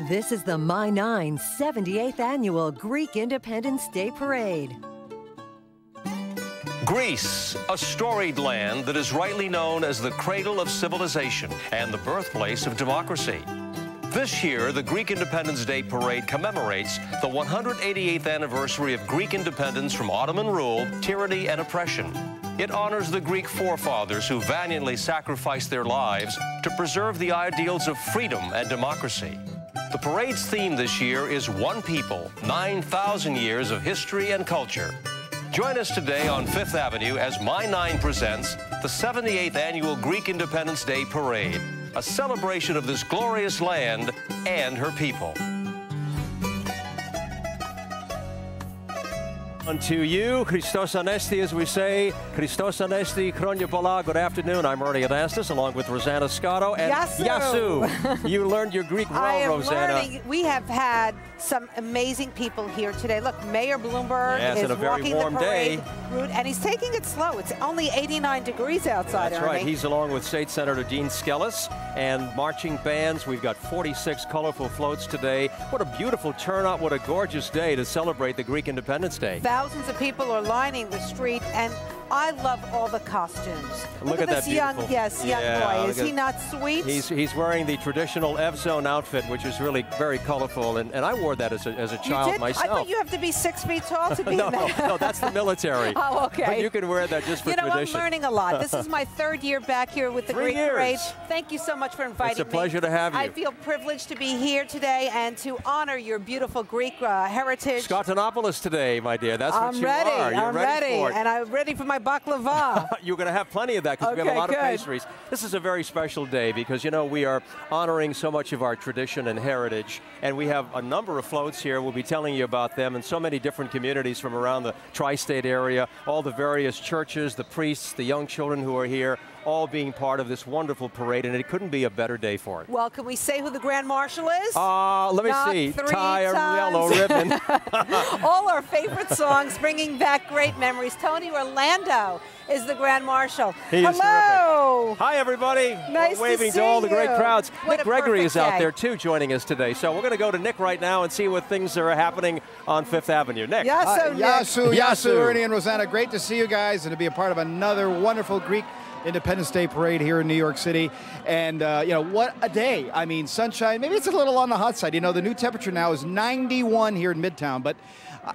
This is the My 9 78th Annual Greek Independence Day Parade. Greece, a storied land that is rightly known as the cradle of civilization and the birthplace of democracy. This year, the Greek Independence Day Parade commemorates the 188th anniversary of Greek independence from Ottoman rule, tyranny, and oppression. It honors the Greek forefathers who valiantly sacrificed their lives to preserve the ideals of freedom and democracy. The parade's theme this year is One People, 9,000 years of history and culture. Join us today on Fifth Avenue as My 9 presents the 78th Annual Greek Independence Day Parade, a celebration of this glorious land and her people. To you, Christos Anesti, as we say. Christos Anesti, Kronia Bola. Good afternoon. I'm Ernie Anastas, along with Rosanna Scotto and Yasu. You learned your Greek well, Rosanna. Learning. We have had some amazing people here today. Look, Mayor Bloomberg is walking the parade route, and he's taking it slow. It's only 89 degrees outside, That's right. He's along with State Senator Dean Skelis and marching bands. We've got 46 colorful floats today. What a beautiful turnout. What a gorgeous day to celebrate the Greek Independence Day. Thousands of people are lining the street, and I love all the costumes. Look at this that young, beautiful. young boy. Is he not sweet? He's wearing the traditional F-Zone outfit, which is really very colorful, and I wore that as a child myself. I thought you have to be 6 feet tall to be in that. No, that's the military. Oh, okay. But you can wear that just for tradition. I'm learning a lot. This is my 3rd year back here with the Greek Parade. Thank you so much for inviting me. It's a pleasure to have you. I feel privileged to be here today and to honor your beautiful Greek heritage. Scottonopoulos today, my dear. That's what you ready. are. You're I'm ready. For it. And I'm ready for my baklava. You're going to have plenty of that because we have a lot of pastries. This is a very special day because, you know, we are honoring so much of our tradition and heritage, and we have a number of floats here. We'll be telling you about them in so many different communities from around the tri-state area, all the various churches, the priests, the young children who are here, all being part of this wonderful parade, and it couldn't be a better day for it. Well, can we say who the Grand Marshal is? Let me see. Tie a yellow ribbon. All our favorite songs, bringing back great memories. Tony Orlando is the Grand Marshal. Hello. Hi, everybody. Nice waving to all the great crowds. Nick Gregory is out there, too, joining us today. So we're going to go to Nick right now and see what things are happening on Fifth Avenue. Nick. Yasu, Ernie, and Rosanna. Great to see you guys and to be a part of another wonderful Greek Independence Day Parade here in New York City. And, you know, what a day. I mean, sunshine. Maybe it's a little on the hot side. You know, the new temperature now is 91 here in Midtown. But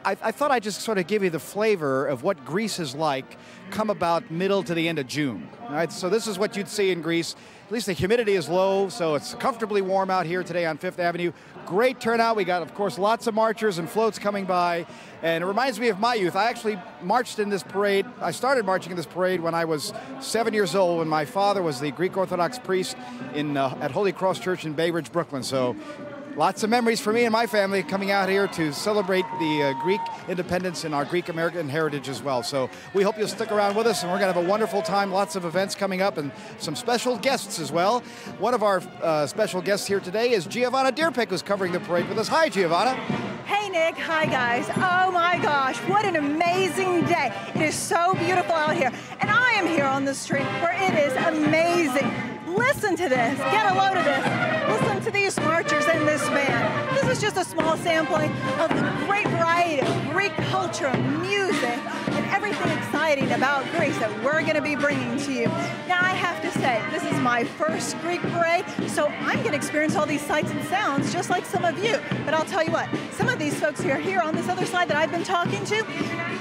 I thought I'd just sort of give you the flavor of what Greece is like come about middle to the end of June. All right, so this is what you'd see in Greece. At least the humidity is low, so it's comfortably warm out here today on Fifth Avenue. Great turnout. We got, of course, lots of marchers and floats coming by. And it reminds me of my youth. I actually marched in this parade. I started marching in this parade when I was 7 years old, when my father was the Greek Orthodox priest at Holy Cross Church in Bay Ridge, Brooklyn. So lots of memories for me and my family coming out here to celebrate the Greek independence and our Greek American heritage as well. So we hope you'll stick around with us, and we're going to have a wonderful time. Lots of events coming up and some special guests as well. One of our special guests here today is Giovanna Deerpick, who's covering the parade with us. Hi, Giovanna. Hey, Nick. Hi, guys. Oh, my gosh. What an amazing day. It is so beautiful out here. And I am here on the street where it is amazing. Listen to this. Get a load of this. Listen to these marchers and this band. This is just a small sampling of the great variety of Greek culture, music, and everything exciting about Greece that we're going to be bringing to you. Now, I have to say, this is my first Greek parade, so I'm going to experience all these sights and sounds just like some of you. But I'll tell you what, some of these folks who are here on this other side that I've been talking to,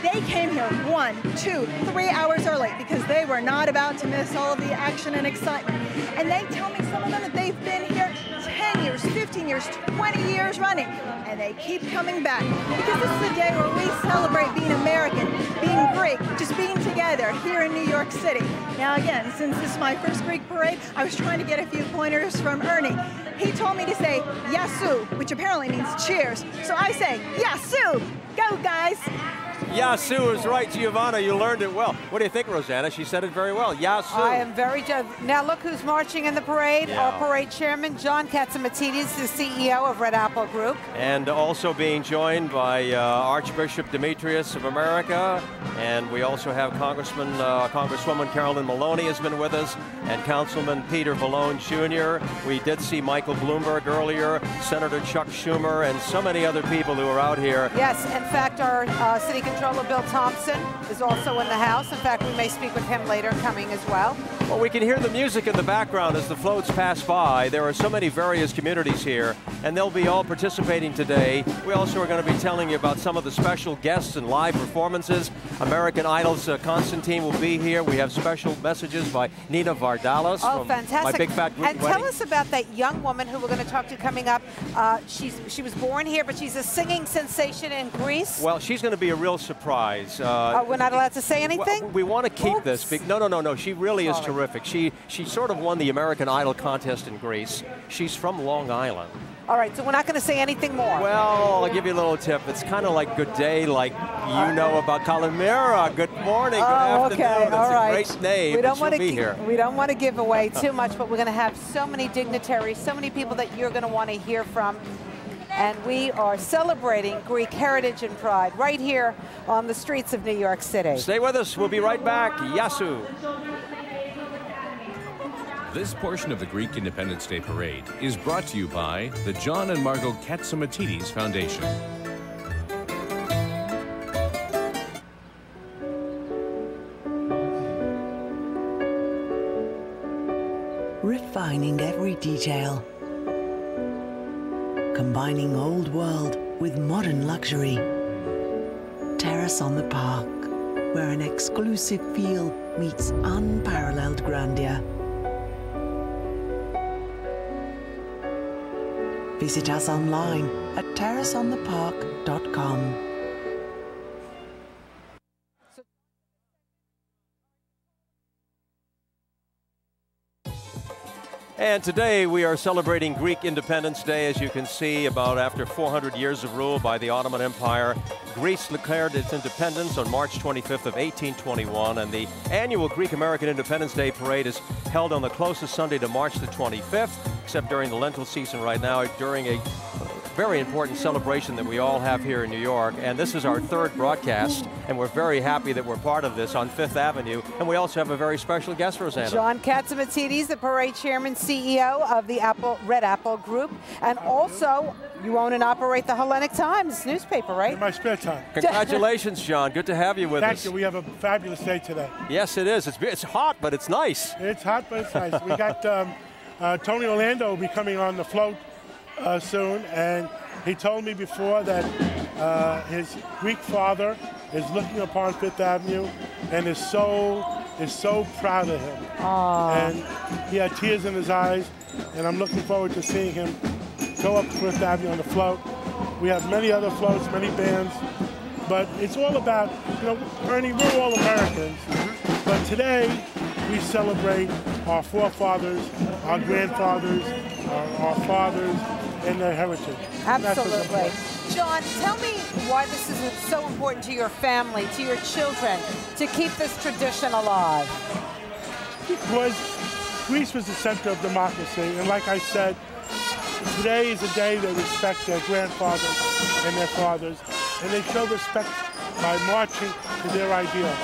they came here 1, 2, 3 hours early because they were not about to miss all of the action and excitement. And they tell me, some of them, that they've been here 10 years, 15 years, 20 years running, and they keep coming back because this is a day where we celebrate being American, being Greek, just being together here in New York City. Now again, since this is my first Greek parade, I was trying to get a few pointers from Ernie. He told me to say Yasu, which apparently means cheers. So I say Yasu. Go, guys. Yasu is right, Giovanna. You learned it well. What do you think, Rosanna? She said it very well. Yasu. I am very just. Now look who's marching in the parade. Yeah. Our parade chairman, John Katzimatidis, the CEO of Red Apple Group. And also being joined by Archbishop Demetrius of America. And we also have Congresswoman Carolyn Maloney has been with us, and Councilman Peter Vallone Jr. We did see Michael Bloomberg earlier, Senator Chuck Schumer, and so many other people who are out here. Yes, in fact, our City Controller Bill Thompson is also in the house. In fact, we may speak with him later, coming as well. Well, we can hear the music in the background as the floats pass by. There are so many various communities here, and they'll be all participating today. We also are going to be telling you about some of the special guests and live performances. American Idol's Constantine will be here. We have special messages by Nina Vardalos. Oh, from fantastic. My Big Fat Greek And Wedding. tell us about that young woman who we're going to talk to coming up. She was born here, but she's a singing sensation in Greece. Well, she's going to be a real surprise. We're not allowed to say anything? We want to keep this. No. She really is terrific. She sort of won the American Idol contest in Greece. She's from Long Island. All right, so we're not going to say anything more. Well, I'll give you a little tip. It's kind of like good day, like you know about Calimera. Good morning, good afternoon. Okay, That's all right. a great name. We don't want to be here. We don't want to give away too much, but we're going to have so many dignitaries, so many people that you're going to want to hear from. And we are celebrating Greek heritage and pride right here on the streets of New York City. Stay with us. We'll be right back. Yasu. This portion of the Greek Independence Day Parade is brought to you by the John and Margot Katzimatidis Foundation. Refining every detail. Combining old world with modern luxury. Terrace on the Park, where an exclusive feel meets unparalleled grandeur. Visit us online at terraceonthepark.com. And today we are celebrating Greek Independence Day, as you can see, about after 400 years of rule by the Ottoman Empire. Greece declared its independence on March 25th of 1821, and the annual Greek American Independence Day Parade is held on the closest Sunday to March the 25th, except during the Lenten season right now, during a very important celebration that we all have here in New York. And this is our third broadcast, and we're very happy that we're part of this on Fifth Avenue. And we also have a very special guest, Rosanna. John Katzimatidis, the parade chairman, CEO of the Red Apple Group, and also you own and operate the Hellenic Times newspaper, right? In my spare time. Congratulations, John. Good to have you with us. Thank you. We have a fabulous day today. Yes, it is. It's hot, but it's nice. It's hot, but it's nice. We got Tony Orlando will be coming on the float soon, and he told me before that his Greek father is looking upon Fifth Avenue and is so proud of him. Aww. And he had tears in his eyes, and I'm looking forward to seeing him go up Fifth Avenue on the float. We have many other floats, many bands, but it's all about, Ernie, we're all Americans, but today we celebrate our forefathers, our grandfathers, our fathers, and their heritage. Absolutely. John, tell me why this is so important to your family, to your children, to keep this tradition alive. Because Greece was the center of democracy, and like I said, today is a day they respect their grandfathers and their fathers, and they show respect by marching to their ideals.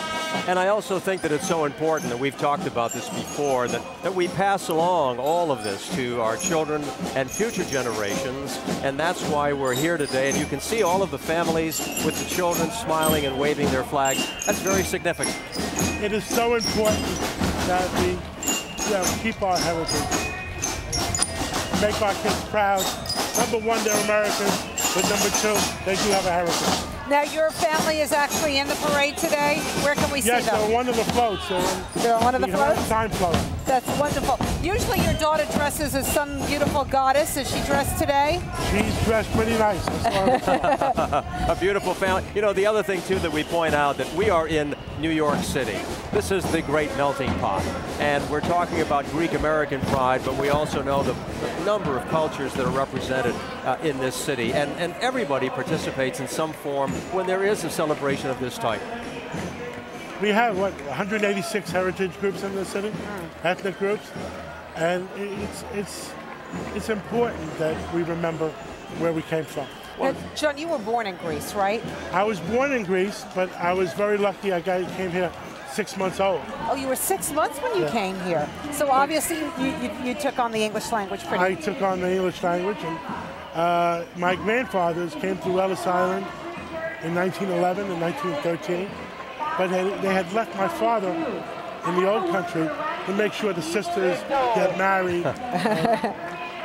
And I also think that it's so important, and we've talked about this before, that we pass along all of this to our children and future generations, and that's why we're here today. And you can see all of the families with the children smiling and waving their flags. That's very significant. It is so important that we keep our heritage, make our kids proud. Number one, they're Americans, but number two, they do have a heritage. Now, your family is actually in the parade today. Where can we see them? Yes, they're on one of the floats. They're on one of the floats? Time float. That's wonderful. Usually your daughter dresses as some beautiful goddess. Is she dressed today? She's dressed pretty nice. A beautiful family. You know, the other thing, too, that we point out, that we are in New York City. This is the great melting pot. And we're talking about Greek-American pride, but we also know the number of cultures that are represented in this city. And everybody participates in some form when there is a celebration of this type. We have, what, 186 heritage groups in the city, ethnic groups, and it's important that we remember where we came from. Now, John, you were born in Greece, right? I was born in Greece, but I was very lucky. I came here 6 months old. Oh, you were 6 months when you came here. So obviously you took on the English language pretty. I took on the English language, and my grandfathers came to Ellis Island in 1911 and 1913. But they had left my father in the old country to make sure the sisters get married.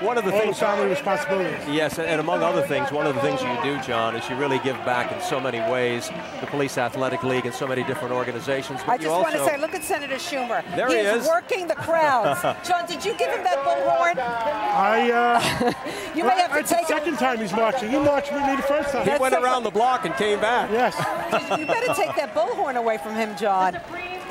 One of the things, family responsibilities. Yes, and among other things, one of the things you do, John, is you really give back in so many ways. The Police Athletic League and so many different organizations. But I just want to say, look at Senator Schumer. There he is. He's working the crowds. John, did you give him that bullhorn? You may have to it's the second time he's marching. He marched with me the first time. He went around the block and came back. Yes. You better take that bullhorn away from him, John.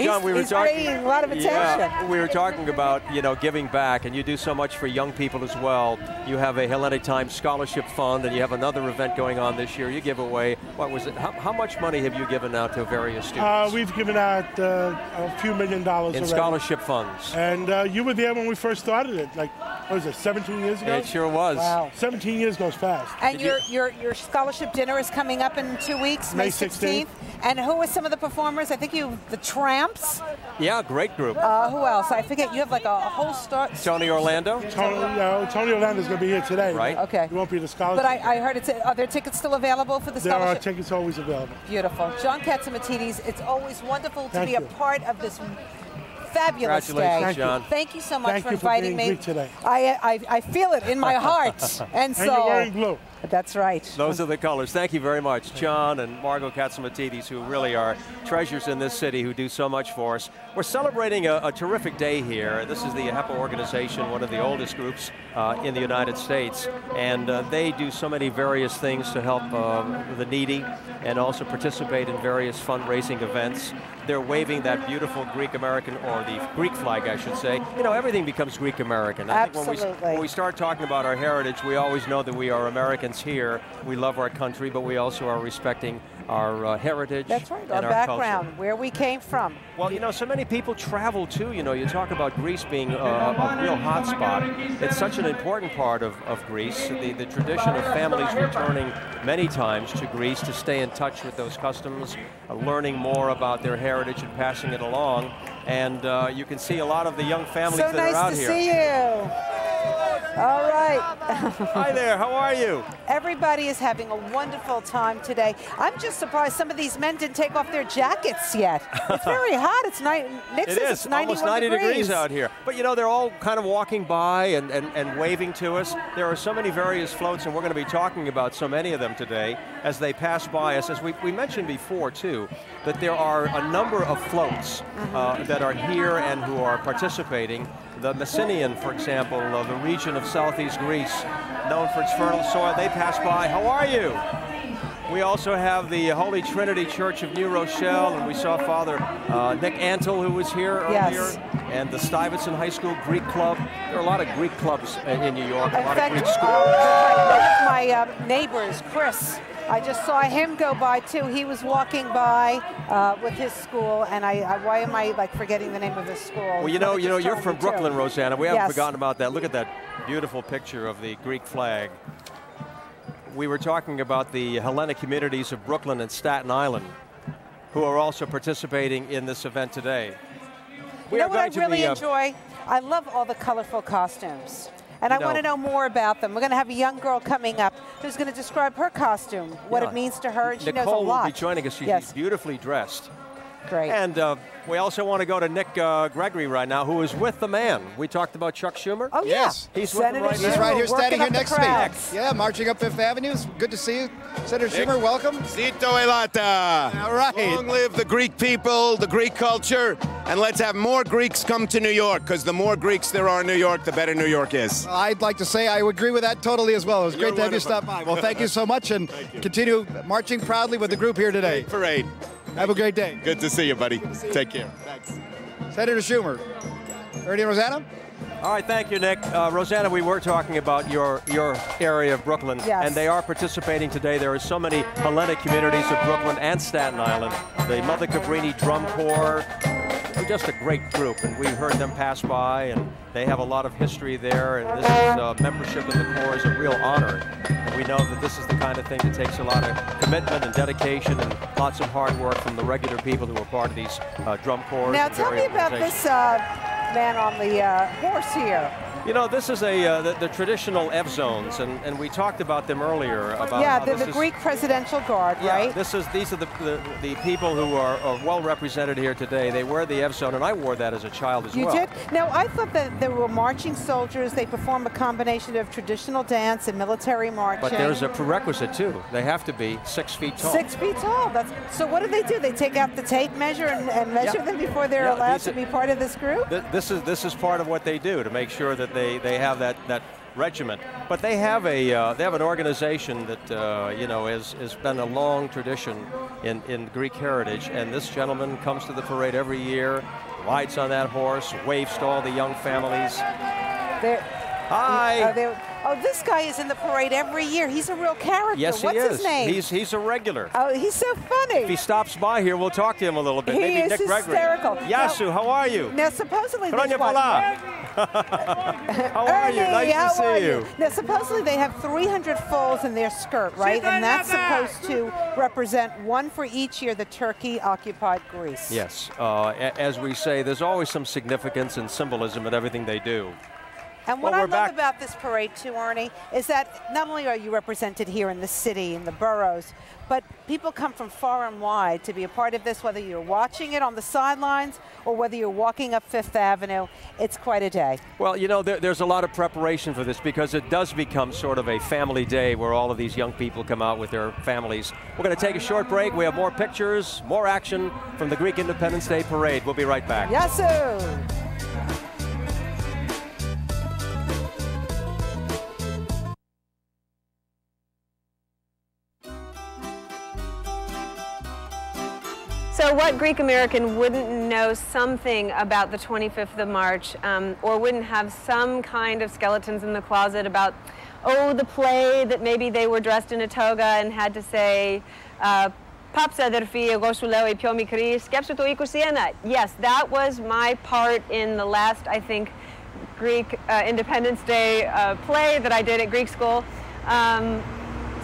John, He's paying a lot of attention. Yeah, we were talking about, you know, giving back, and you do so much for young people as well. You have a Hellenic Times Scholarship Fund, and you have another event going on this year. You give away, what was it? How much money have you given out to various students? We've given out a few $1 million in already. Scholarship funds. And you were there when we first started it, like, what was it, 17 years ago? It sure was. Wow. 17 years goes fast. And your scholarship dinner is coming up in 2 weeks, May 16th. And who are some of the performers? I think the Tramps. Yeah, great group. Who else? I forget. You have like a whole start. Tony Orlando? Tony Orlando's going to be here today. Right. Okay. He won't be the scholarship. But I heard are there tickets still available for the scholarship? There are tickets always available. Beautiful. John Katzimatidis, it's always wonderful to be a part of this fabulous day. Congratulations, John. Thank you so much for inviting me. Today. I feel it in my heart. And so you're wearing blue. That's right. Those are the colors. Thank you very much, John and Margot Katzimatidis, who really are treasures in this city, who do so much for us. We're celebrating a terrific day here. This is the HEPA organization, one of the oldest groups in the United States, and they do so many various things to help the needy and also participate in various fundraising events. They're waving that beautiful Greek-American, or the Greek flag, I should say. You know, everything becomes Greek-American. I Absolutely. think when we start talking about our heritage, we always know that we are Americans here. We love our country, but we also are respecting our heritage. That's right, and our background, culture. Where we came from. Well, you know, so many people travel too. You know, you talk about Greece being a real hot spot. It's such an important part of Greece. The tradition of families returning many times to Greece to stay in touch with those customs, learning more about their heritage and passing it along. And you can see a lot of the young families that are out here. So nice to see you. All right. Hi there, how are you? Everybody is having a wonderful time today. I'm just surprised some of these men didn't take off their jackets yet. It's very hot. It's It's almost 90 degrees out here. But you know, they're all kind of walking by and waving to us. There are so many various floats, and we're going to be talking about so many of them today as they pass by us. As we mentioned before, too, that there are a number of floats that are here and who are participating. The Messinian, for example, the region of southeast Greece, known for its fertile soil, they pass by. How are you? We also have the Holy Trinity Church of New Rochelle, and we saw Father Nick Antle, who was here earlier, and the Stuyvesant High School Greek Club. There are a lot of Greek clubs in New York, a lot of Greek schools. One of my neighbors, Chris, I just saw him go by too. He was walking by with his school, and why am I like forgetting the name of his school? Well, you know, you're from Brooklyn, too. Rosanna. We haven't forgotten about that. Look at that beautiful picture of the Greek flag. We were talking about the Hellenic communities of Brooklyn and Staten Island, who are also participating in this event today. You know what I really enjoy? I love all the colorful costumes. And I want to know more about them. We're going to have a young girl coming up who's going to describe her costume, what it means to her, and she knows a lot. Nicole will be joining us. She's beautifully dressed. Great. And we also want to go to Nick Gregory right now, who is with the man. We talked about Chuck Schumer. Oh, yes. Yeah. He's with him right He's right here, standing here next to me. Yeah, marching up Fifth Avenue. Good to see you. Senator Schumer, welcome. Zito Elata. All right. Long live the Greek people, the Greek culture. And let's have more Greeks come to New York, because the more Greeks there are in New York, the better New York is. I'd like to say I would agree with that totally as well. It was great to have you stop by. Well, thank you so much, and continue marching proudly with the group here today. Great parade. Have a great day. Good to see you, buddy. Take care. Thanks. Senator Schumer. Ernie and Rosanna? All right, thank you, Nick. Rosanna, we were talking about your area of Brooklyn, yes. And they are participating today. There are so many Hellenic communities of Brooklyn and Staten Island. The Mother Cabrini Drum Corps, they're just a great group, and we heard them pass by, and they have a lot of history there, and this is, membership in the Corps is a real honor. And we know that this is the kind of thing that takes a lot of commitment and dedication and lots of hard work from the regular people who are part of these drum corps. Now tell me about this man on the horse here. You know, this is the traditional F zones, and we talked about them earlier. About the Greek Presidential Guard, right? These are the people who are well represented here today. They wear the F zone, and I wore that as a child as well. You did? Now, I thought that there were marching soldiers. They perform a combination of traditional dance and military marching. But there's a prerequisite, too. They have to be 6 feet tall. 6 feet tall. So what do? They take out the tape measure and measure them before they're allowed to be part of this group? This is part of what they do to make sure that they have that regiment. But they have an organization that you know has been a long tradition in Greek heritage, and this gentleman comes to the parade every year, rides on that horse, waves to all the young families. Hi. Oh, this guy is in the parade every year. He's a real character. Yes, he is. What's his name? He's a regular. Oh, he's so funny. If he stops by here, we'll talk to him a little bit. He Maybe is Nick Gregory. hysterical. Yasu, how are you? Now, supposedly How are you? Nice to see you. Now, supposedly they have 300 folds in their skirt, right? And that's supposed to represent one for each year that Turkey occupied Greece. Yes. As we say, there's always some significance and symbolism in everything they do. And what I love about this parade, too, Arnie, is that not only are you represented here in the city, in the boroughs, but people come from far and wide to be a part of this, whether you're watching it on the sidelines or whether you're walking up Fifth Avenue. It's quite a day. Well, you know, there's a lot of preparation for this because it does become sort of a family day where all of these young people come out with their families. We're going to take a short break. We have more pictures, more action from the Greek Independence Day Parade. We'll be right back. Yasu! So what Greek American wouldn't know something about the 25th of March or wouldn't have some kind of skeletons in the closet about, oh, the play that maybe they were dressed in a toga and had to say, Papsa derfi, εγώ σου λέω η πιο μικρή, σκέψου το 21. Yes, that was my part in the last, I think, Greek Independence Day play that I did at Greek school.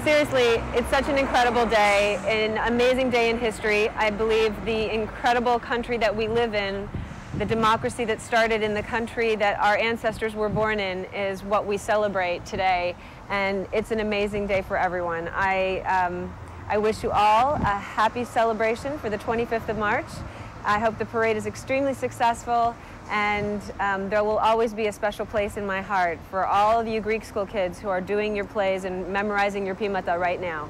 Seriously, it's such an incredible day, an amazing day in history. I believe the incredible country that we live in, the democracy that started in the country that our ancestors were born in, is what we celebrate today, and it's an amazing day for everyone. I wish you all a happy celebration for the 25th of March. I hope the parade is extremely successful, and there will always be a special place in my heart for all of you Greek school kids who are doing your plays and memorizing your pimata right now.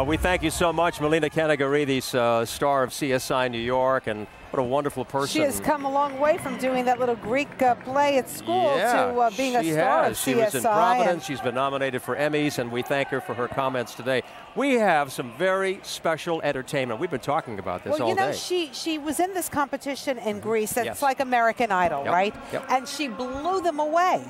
We thank you so much, Melina Kanagaridis, star of CSI New York, and what a wonderful person. She has come a long way from doing that little Greek play at school to being a star of CSI. She was in Providence. She's been nominated for Emmys, and we thank her for her comments today. We have some very special entertainment. We've been talking about this all day. Well, you know, she was in this competition in Greece. It's like American Idol, right? Yep. And she blew them away.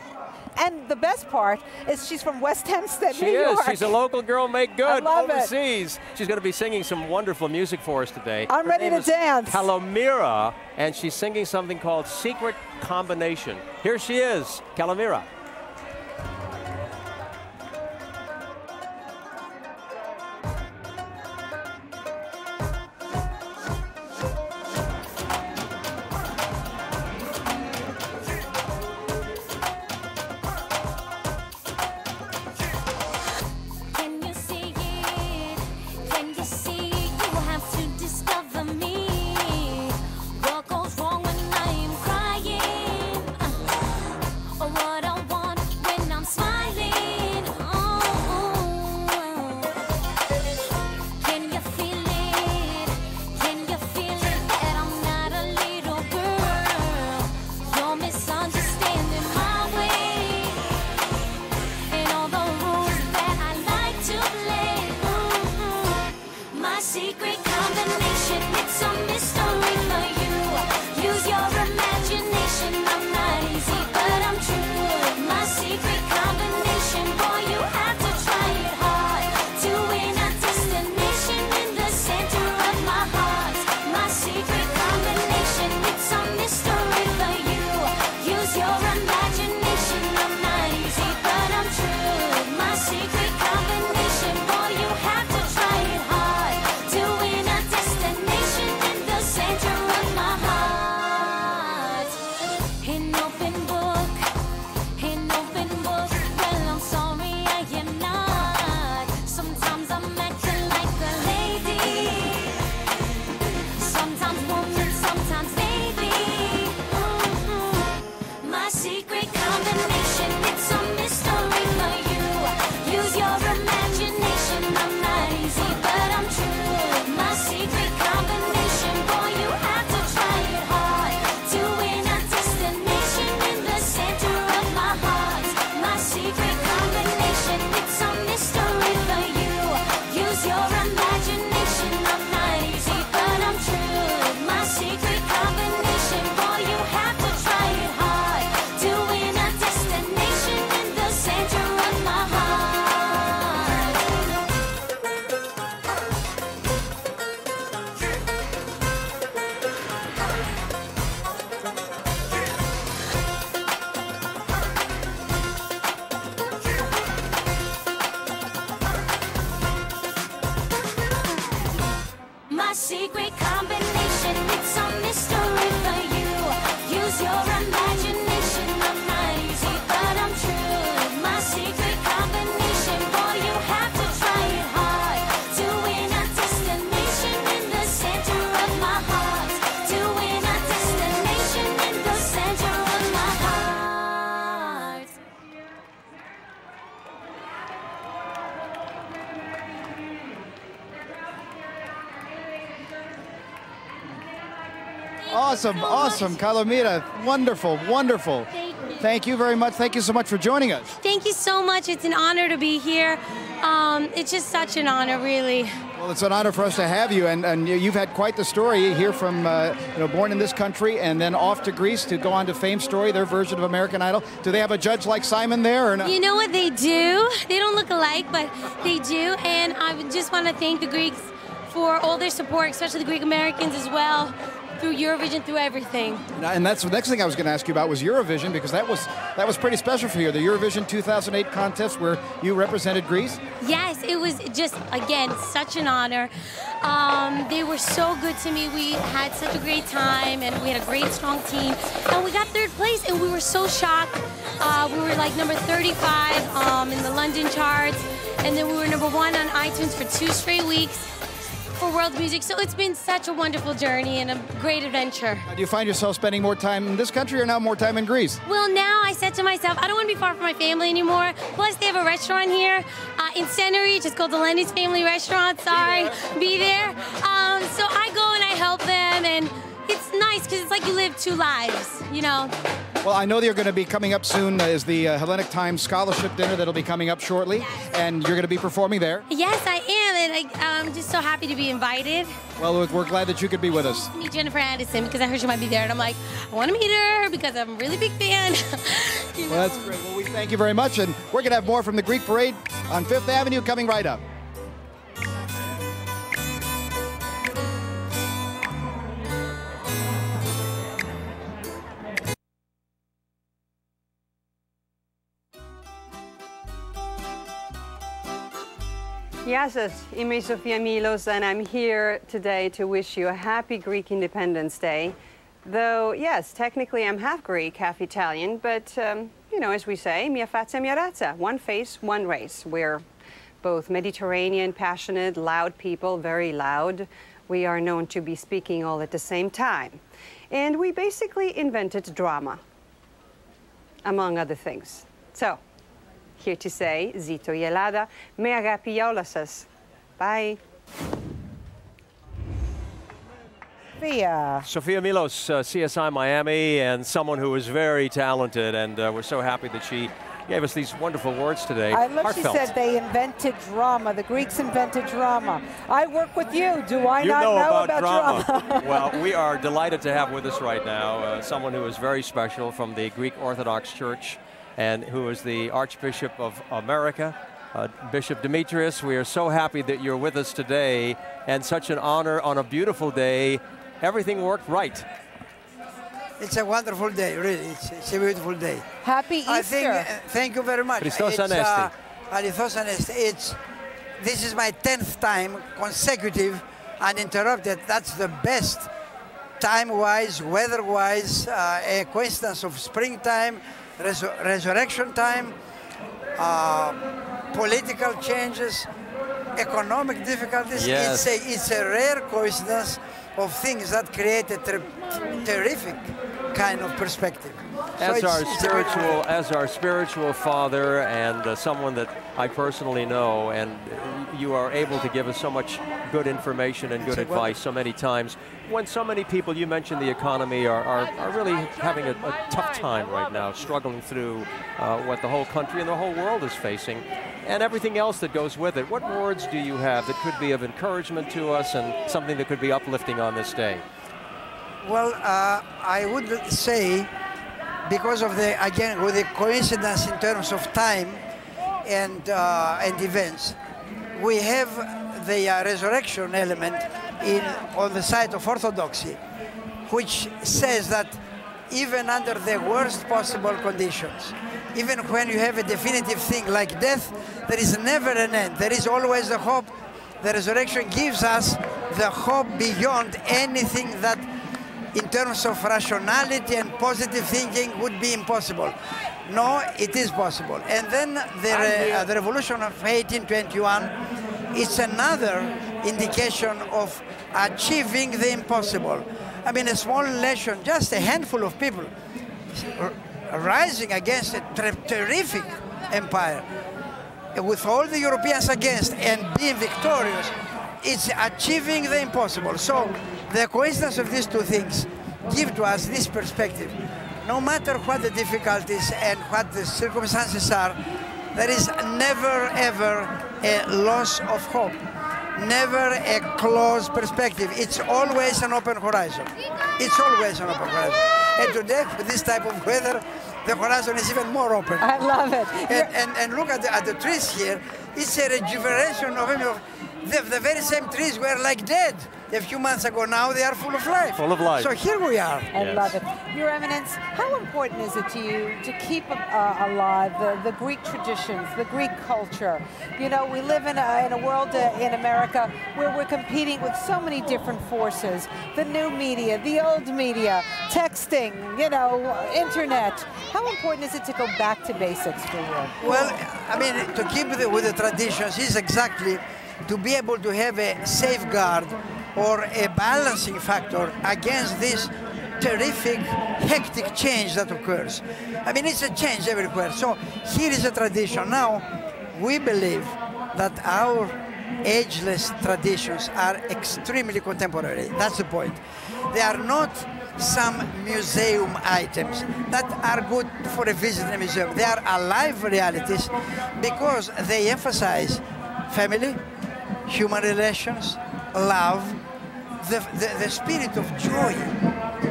And the best part is she's from West Hempstead, New York. She's a local girl made good overseas. It. She's going to be singing some wonderful music for us today. I'm ready to dance. Kalomira, and she's singing something called Secret Combination. Here she is, Kalomira. What I want. secret combination, it's a mystery for you. Use your imagination, I'm not easy, but I'm true. My secret combination, boy, you have to try it hard. To win a destination in the center of my heart. To win a destination in the center of my heart. Awesome, awesome, Calomira. Wonderful, wonderful. Thank you very much. Thank you so much for joining us. Thank you so much. It's an honor to be here. It's just such an honor, really. Well, it's an honor for us to have you, and you've had quite the story here from, born in this country and then off to Greece to go on to Fame Story, their version of American Idol. Do they have a judge like Simon there or not? You know what they do? They don't look alike, but they do, and I just want to thank the Greeks for all their support, especially the Greek Americans as well, through Eurovision, through everything. And that's the next thing I was going to ask you about was Eurovision, because that was pretty special for you, the Eurovision 2008 contest where you represented Greece. Yes, it was just, again, such an honor. They were so good to me. We had such a great time, and we had a great, strong team. And we got third place, and we were so shocked. We were like number 35 in the London charts, and then we were number 1 on iTunes for 2 straight weeks for world music. So it's been such a wonderful journey and a great adventure. Do you find yourself spending more time in this country or now more time in Greece? Well, now I said to myself, I don't want to be far from my family anymore. Plus, they have a restaurant here in Center Reach. It's called the Lenny's Family Restaurant. Sorry, be there. So I go and I help them, and it's nice because it's like you live 2 lives, you know. Well, I know they're going to be coming up soon is the Hellenic Times Scholarship Dinner that'll be coming up shortly, and you're going to be performing there. Yes, I am, and I'm just so happy to be invited. Well, we're glad that you could be with us. Meet Jennifer Aniston because I heard she might be there, and I'm like, I want to meet her because I'm a really big fan. You know? Well, that's great. Well, we thank you very much, and we're going to have more from the Greek Parade on 5th Avenue coming right up. Γεια σας, είμαι η Sofia Milos and I'm here today to wish you a happy Greek Independence Day. Though, yes, technically I'm half Greek, half Italian, but, you know, as we say, mia faccia, mia razza, one face, one race. We're both Mediterranean, passionate, loud people, very loud. We are known to be speaking all at the same time. And we basically invented drama, among other things. So, here to say, Zito η Ελλάδα, με αγάπη για όλα σας. Bye. Sofia Milos, CSI Miami, and someone who is very talented, and we're so happy that she gave us these wonderful words today. I love she said they invented drama. The Greeks invented drama. I work with you. Do I not know about drama? Well, we are delighted to have with us right now someone who is very special from the Greek Orthodox Church, and who is the Archbishop of America, Bishop Demetrius. We are so happy that you're with us today, and such an honor on a beautiful day. Everything worked right. It's a wonderful day, really. It's a beautiful day. Happy Easter. I think, thank you very much. Christos Anesti. Alithos Anesti. This is my 10th time consecutive uninterrupted. That's the best time-wise, weather-wise, a coincidence of springtime, resurrection time, political changes, economic difficulties. Yes. It's a rare coincidence of things that create a terrific kind of perspective. As our spiritual father and someone that I personally know, and you are able to give us so much good information and good advice so many times. When so many people, you mentioned the economy, are really having a tough time right now, struggling through what the whole country and the whole world is facing, and everything else that goes with it. What words do you have that could be of encouragement to us and something that could be uplifting on this day? Well, I would say, because of with the coincidence in terms of time and events, we have the resurrection element on the side of Orthodoxy, which says that even under the worst possible conditions, even when you have a definitive thing like death, there is never an end. There is always a hope. The resurrection gives us the hope beyond anything that in terms of rationality and positive thinking would be impossible. No, it is possible. And then the revolution of 1821 is another indication of achieving the impossible. I mean, a small nation, just a handful of people rising against a terrific empire, with all the Europeans against and being victorious, it's achieving the impossible. So the coincidence of these two things give to us this perspective. No matter what the difficulties and what the circumstances are, there is never ever a loss of hope, never a closed perspective. It's always an open horizon. It's always an open horizon. And today, with this type of weather, the horizon is even more open. I love it. And look at the trees here. It's a rejuvenation of the very same trees were like dead a few months ago. Now they are full of life. Full of life. So here we are. I love it. Your Eminence, how important is it to you to keep alive the Greek traditions, the Greek culture? You know, we live in a world in America where we're competing with so many different forces. The new media, the old media, texting, you know, internet. How important is it to go back to basics for you? Well, I mean, to keep with the traditions is exactly to be able to have a safeguard or a balancing factor against this terrific, hectic change that occurs. I mean, it's a change everywhere. So here is a tradition. Now, we believe that our ageless traditions are extremely contemporary. That's the point. They are not some museum items that are good for a visit in a museum. They are alive realities because they emphasize family, human relations, love, the spirit of joy,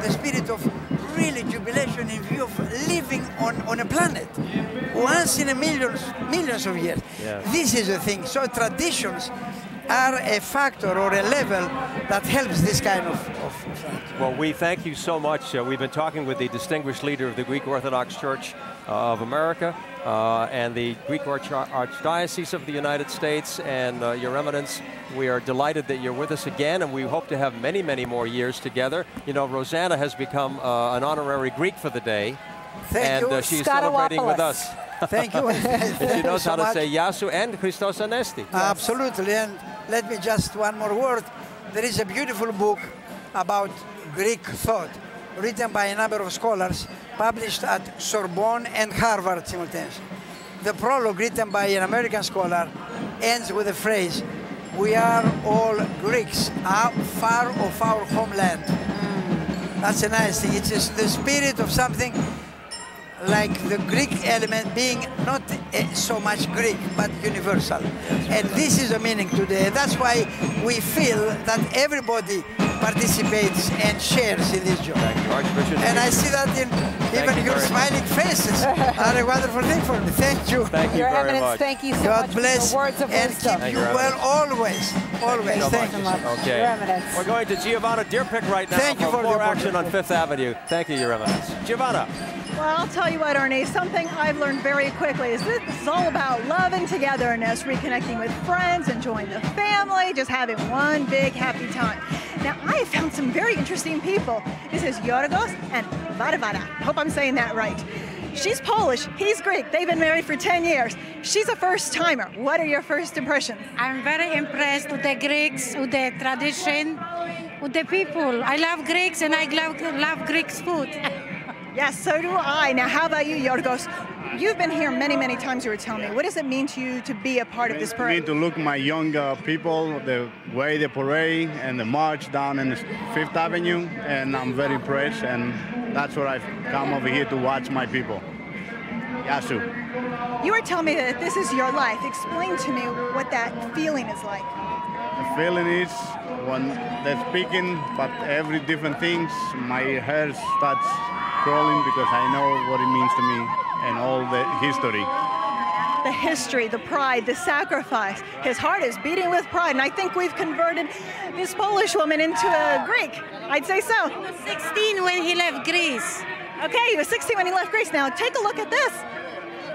the spirit of really jubilation in view of living on a planet once in a millions of years. Yes. This is the thing. So traditions are a factor or a level that helps this kind of Well, we thank you so much. We've been talking with the distinguished leader of the Greek Orthodox Church of America and the Greek Archdiocese of the United States. And Your Eminence, we are delighted that you're with us again, and we hope to have many, many more years together. You know, Rosanna has become an honorary Greek for the day. Thank you. She's celebrating with us. Thank you. And she knows how to say Yasu and Christos Anesti. Absolutely. And let me just one more word. There is a beautiful book about Greek thought written by a number of scholars, published at Sorbonne and Harvard simultaneously. The prologue, written by an American scholar, ends with the phrase, "We are all Greeks, far of our homeland." That's a nice thing. It's the spirit of something like the Greek element being not so much Greek, but universal. And this is the meaning today. That's why we feel that everybody participates and shares in this joy. Thank you, Archbishop. And I see that in even your smiling faces are a wonderful thing for me. Thank you. Thank you Your very Eminence, much. thank you so God much bless for the words of and wisdom. keep you well always. Always. So Thank much. you. Okay. Your Eminence. We're going to Giovanna Deerpick right now Thank you for more the action on Fifth Avenue. Thank you, Your Eminence. Giovanna. Well, I'll tell you what, Ernie, something I've learned very quickly is this is all about love and togetherness, reconnecting with friends, enjoying the family, just having one big happy time. Now, I have found some very interesting people. This is Yorgos and Varvara. I hope I'm saying that right. She's Polish, he's Greek. They've been married for 10 years. She's a first-timer. What are your first impressions? I'm very impressed with the Greeks, with the tradition, with the people. I love Greeks and I love Greek food. Yes, so do I. Now, how about you, Yorgos? You've been here many, many times, you were telling me. What does it mean to you to be a part of this I parade? mean, to look my young people, the way they parade and the march down in Fifth Avenue, and I'm very impressed, and that's what I've come over here to watch my people. Yasu. You were telling me that this is your life. Explain to me what that feeling is like. The feeling is when they're speaking, but every different things, my hair starts crawling because I know what it means to me and all the history. The history, the pride, the sacrifice. His heart is beating with pride, and I think we've converted this Polish woman into a Greek. I'd say so. He was 16 when he left Greece. Okay, he was 16 when he left Greece. Now, take a look at this.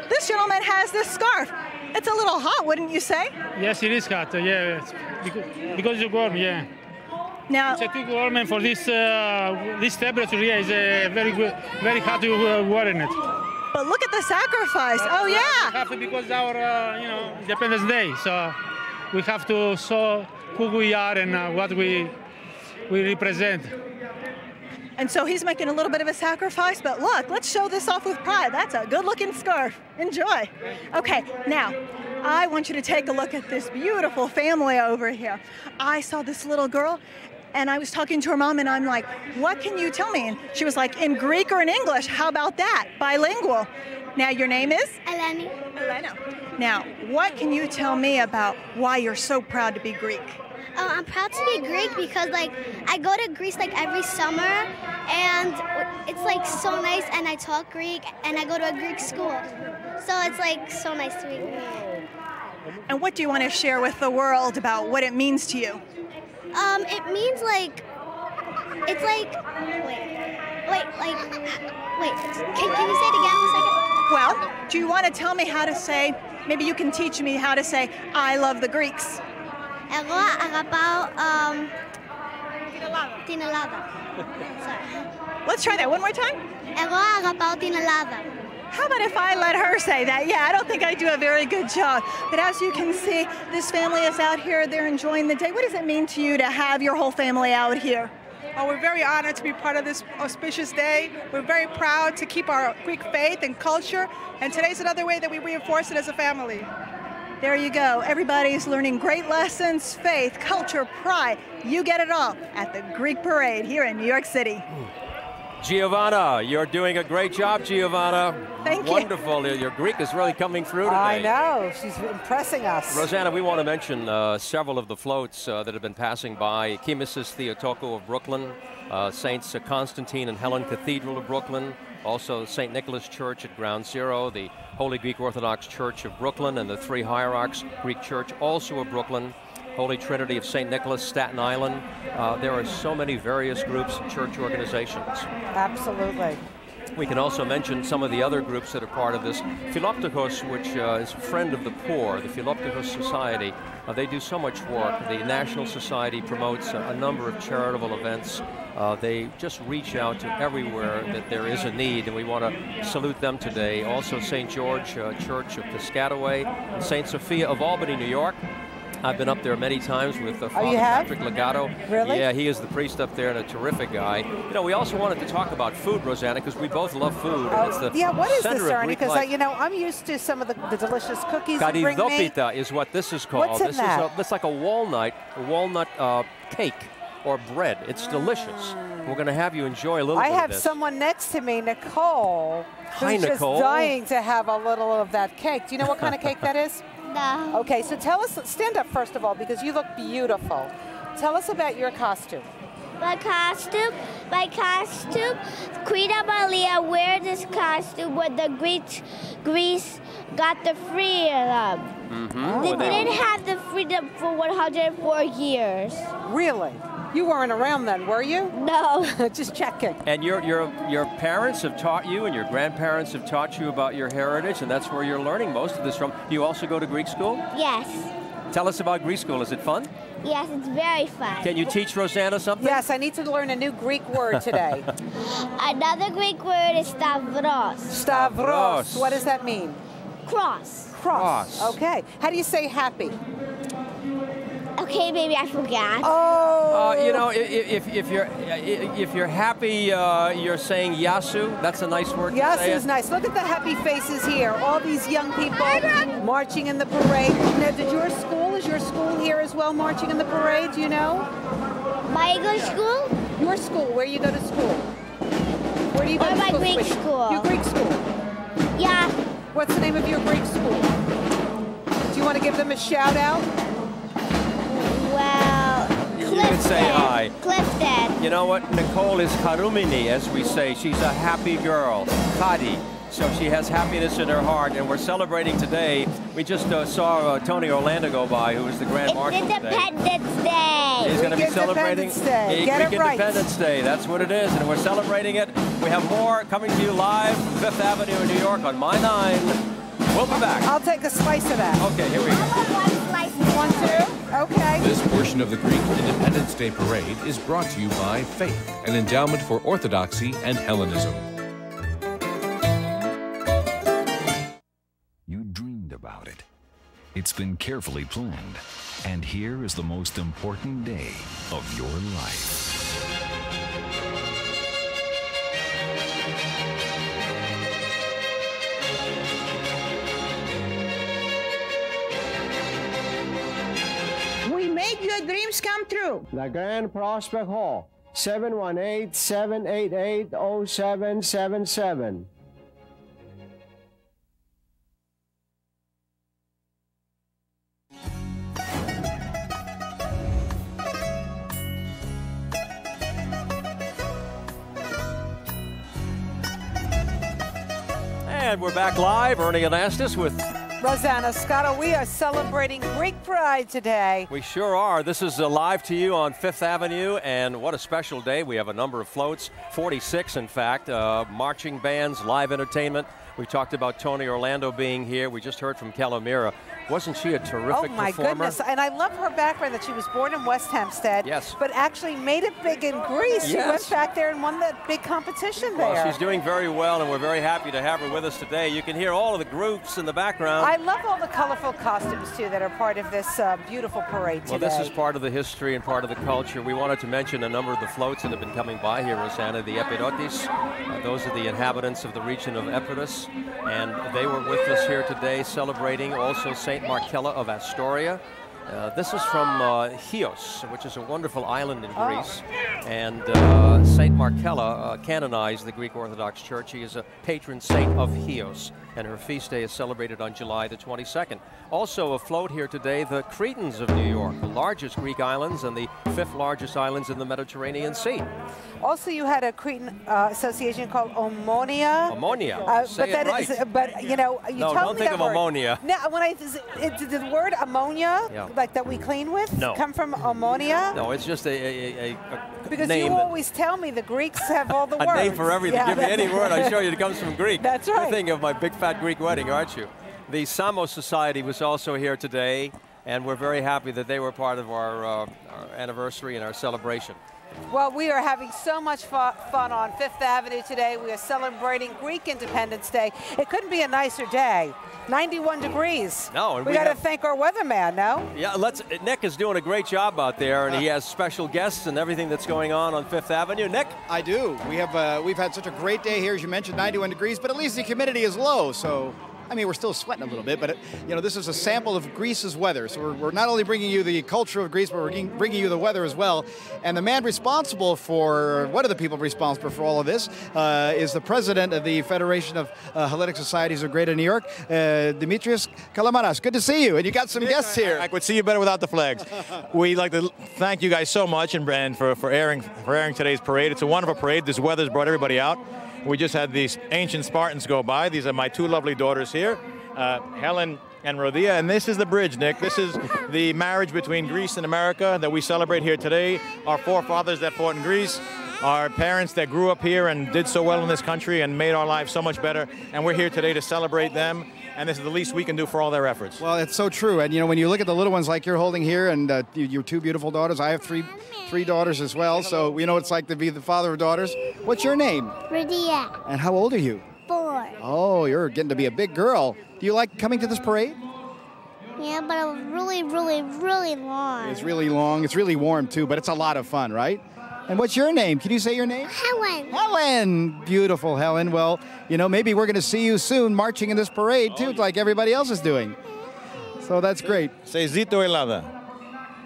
This gentleman has this scarf. It's a little hot, wouldn't you say? Yes, it is hot. Yeah, because it's warm. Yeah. Now, it's a too warm for this this temperature here is very good, very hard to work in it. but look at the sacrifice. Oh We yeah. have to because our Independence Day, so we have to show who we are and what we represent. And so he's making a little bit of a sacrifice, but look, let's show this off with pride. That's a good-looking scarf. Enjoy. Okay, now, I want you to take a look at this beautiful family over here. I saw this little girl, and I was talking to her mom, and I'm like, what can you tell me? And she was like, in Greek or in English? How about that? Bilingual. Now, your name is? Hellenic. Elena. Now, what can you tell me about why you're so proud to be Greek? I'm proud to be Greek because like I go to Greece like every summer and it's like so nice and I talk Greek and I go to a Greek school. So it's like so nice to be Greek. And what do you want to share with the world about what it means to you? It means like, it's like, wait, can you say it again for a second? Well, do you want to tell me how to say, maybe you can teach me how to say, I love the Greeks. Εγώ αγαπάω την Ελλάδα. Sorry. Let's try that one more time. Εγώ αγαπάω την Ελλάδα. How about if I let her say that? Yeah, I don't think I do a very good job. But as you can see, this family is out here. They're enjoying the day. What does it mean to you to have your whole family out here? Oh, we're very honored to be part of this auspicious day. We're very proud to keep our Greek faith and culture. And today's another way that we reinforce it as a family. There you go. Everybody's learning great lessons, faith, culture, pride. You get it all at the Greek Parade here in New York City. Giovanna, you're doing a great job, Giovanna. Thank you. Wonderful. Your Greek is really coming through today. I know. She's impressing us. Rosanna, we want to mention several of the floats that have been passing by. Kimissis Theotoko of Brooklyn, Saints Constantine and Helen Cathedral of Brooklyn, also St. Nicholas Church at Ground Zero, the Holy Greek Orthodox Church of Brooklyn, and the Three Hierarchs Greek Church, also of Brooklyn, Holy Trinity of St. Nicholas, Staten Island. There are so many various groups and church organizations. Absolutely. We can also mention some of the other groups that are part of this. Philoptochos, which is a friend of the poor, the Philoptochos Society, they do so much work. The National Society promotes a number of charitable events. They just reach out to everywhere that there is a need, and we want to salute them today. Also, St. George Church of Piscataway, and St. Sophia of Albany, New York. I've been up there many times with Father Patrick Legato. Really? Yeah, he is the priest up there and a terrific guy. You know, we also wanted to talk about food, Rosanna, because we both love food. And it's the yeah, what is center this, of Ernie? Greek Because, life. you know, I'm used to some of the delicious cookies you bring me. Karidopita is what this is called. What's in that? It's like a walnut cake or bread. It's delicious. We're going to have you enjoy a little I bit of have this. someone next to me, Nicole, Hi, who's Nicole. just dying to have a little of that cake. Do you know what kind of cake that is? No. Okay, so tell us, stand up first of all, because you look beautiful. Tell us about your costume. My costume, Queen Amalia wear this costume when the Greece got the freedom. They didn't have the freedom for 104 years. Really? You weren't around then, were you? No. Just checking. And your parents have taught you, and your grandparents have taught you about your heritage, and that's where you're learning most of this from. Do you also go to Greek school? Yes. Tell us about Greek school. Is it fun? Yes, it's very fun. Can you teach Rosanna something? Yes, I need to learn a new Greek word today. Another Greek word is stavros. Stavros. What does that mean? Cross. Cross. Okay. How do you say happy? Okay, baby, I forgot. Oh. You know, if you're happy, you're saying yasu. That's a nice word. Yasu to say is nice. Look at the happy faces here. All these young people marching in the parade. Now, is your school here as well, marching in the parade? Do you know? My English school? Your school. Where you go to school? Where do you go to my school? Greek school. Your Greek school. Yeah. What's the name of your Greek school? Do you want to give them a shout out? Well, You can say hi. Clifton. You know what? Nicole is karumini, as we say. She's a happy girl. Kadi. So she has happiness in her heart, and we're celebrating today. We just saw Tony Orlando go by, who is the Grand Marshal today. Independence Day. He's going to be celebrating Greek Independence Day. That's what it is, and we're celebrating it. We have more coming to you live from Fifth Avenue in New York on My 9. We'll be back. I'll take a slice of that. Okay, here we go. One, two. Okay. This portion of the Greek Independence Day Parade is brought to you by Faith, an endowment for Orthodoxy and Hellenism. You dreamed about it. It's been carefully planned. And here is the most important day of your life. We make your dreams come true. The Grand Prospect Hall, 718-788-0777. And we're back live. Ernie Anastas with Rosanna Scotto. We are celebrating Greek Pride today. We sure are. This is live to you on Fifth Avenue, and what a special day. We have a number of floats, 46 in fact, marching bands, live entertainment. We talked about Tony Orlando being here. We just heard from Calamira. Wasn't she a terrific Oh my performer? goodness, and I love her background that she was born in West Hempstead, yes, but actually made it big in Greece. She went back there and won that big competition there. Well, she's doing very well, and we're very happy to have her with us today. You can hear all of the groups in the background. I love all the colorful costumes, too, that are part of this beautiful parade today. Well, this is part of the history and part of the culture. We wanted to mention a number of the floats that have been coming by here, Rosanna. The Epirotis, those are the inhabitants of the region of Epirus, and they were with us here today celebrating also St. Markella of Astoria. This is from Chios, which is a wonderful island in Greece. And St. Markella canonized the Greek Orthodox Church. He is a patron saint of Chios, and her feast day is celebrated on July the 22nd. Also afloat here today, the Cretans of New York, the largest Greek islands and the 5th largest islands in the Mediterranean Sea. Also, you had a Cretan association called Ammonia. Ammonia. But that right. is, but you know, you no, told don't me think that of word. ammonia. Now, when did the word ammonia, like that we clean with, come from ammonia? No, it's just a because name. You always tell me the Greeks have all the a words. name for everything. Yeah, Give me any word, I show you it comes from Greek. That's right. You're thinking of my big fat Greek wedding, aren't you? The Samos Society was also here today, and we're very happy that they were part of our anniversary and our celebration. Well, we are having so much fun on Fifth Avenue today. We are celebrating Greek Independence Day. It couldn't be a nicer day. 91 degrees. No, and we got to thank our weatherman, no? Yeah, Nick is doing a great job out there, and he has special guests and everything that's going on Fifth Avenue. Nick? I do. We've had such a great day here, as you mentioned, 91 degrees, but at least the humidity is low, so I mean, we're still sweating a little bit, but you know, this is a sample of Greece's weather. So we're not only bringing you the culture of Greece, but we're bringing you the weather as well. And the man responsible for, one of the people responsible for all of this, is the president of the Federation of Hellenic Societies of Greater New York, Dimitrios Kalamaras. Good to see you, and you got some guests here. I could see you better without the flags. We'd like to thank you guys so much and for airing today's parade. It's a wonderful parade. This weather's brought everybody out. We just had these ancient Spartans go by. These are my two lovely daughters here, Helen and Rodia, and this is the bridge, Nick. This is the marriage between Greece and America that we celebrate here today. Our forefathers that fought in Greece, our parents that grew up here and did so well in this country and made our lives so much better, and we're here today to celebrate them, and this is the least we can do for all their efforts. Well, it's so true, and you know, when you look at the little ones like you're holding here, and your two beautiful daughters, I have three daughters as well, so we know what it's like to be the father of daughters. What's your name? Rodia. And how old are you? 4. Oh, you're getting to be a big girl. Do you like coming to this parade? Yeah, but it was really, really, really long. It's really long. It's really warm, too, but it's a lot of fun, right? And what's your name? Can you say your name? Helen. Helen. Beautiful, Helen. Well, you know, maybe we're going to see you soon marching in this parade, too, like everybody else is doing. So that's great. Say Zito Elada.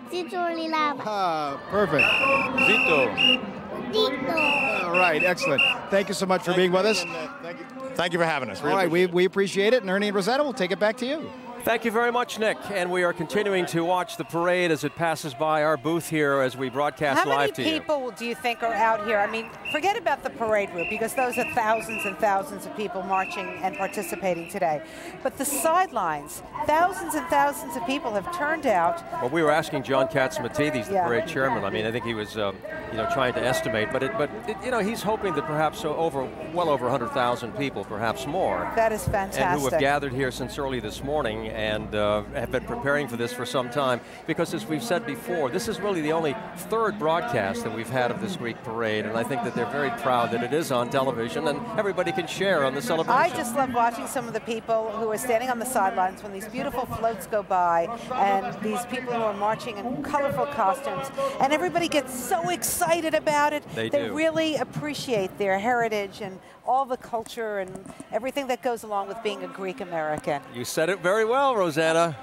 Zito Lilaba. Ah, perfect. Zito. Zito. All right, excellent. Thank you so much for being with us. Thank you for having us. All right, we appreciate it. And Ernie and Rosetta, we'll take it back to you. Thank you very much, Nick. And we are continuing to watch the parade as it passes by our booth here as we broadcast live to you. How many people do you think are out here? I mean, forget about the parade route, because those are thousands and thousands of people marching and participating today. But the sidelines, thousands and thousands of people have turned out. Well, we were asking John Katzimatidis, the parade chairman. I mean, I think he was, trying to estimate, but he's hoping that perhaps well over 100,000 people, perhaps more. That is fantastic. And who have gathered here since early this morning. and have been preparing for this for some time, because as we've said before, this is really the only third broadcast that we've had of this Greek parade, and I think that they're very proud that it is on television and everybody can share on the celebration. I just love watching some of the people who are standing on the sidelines when these beautiful floats go by, and these people who are marching in colorful costumes, and everybody gets so excited about it. They do. really appreciate their heritage and all the culture and everything that goes along with being a Greek American. You said it very well, Rosanna.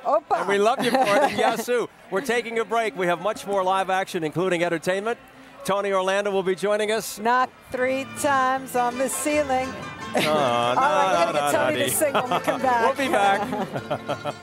Opa. And we love you for it. Yasu. We're taking a break. We have much more live action, including entertainment. Tony Orlando will be joining us. Knock 3 times on the ceiling. All right, we're going to get Tony to sing when we come back. We'll be back.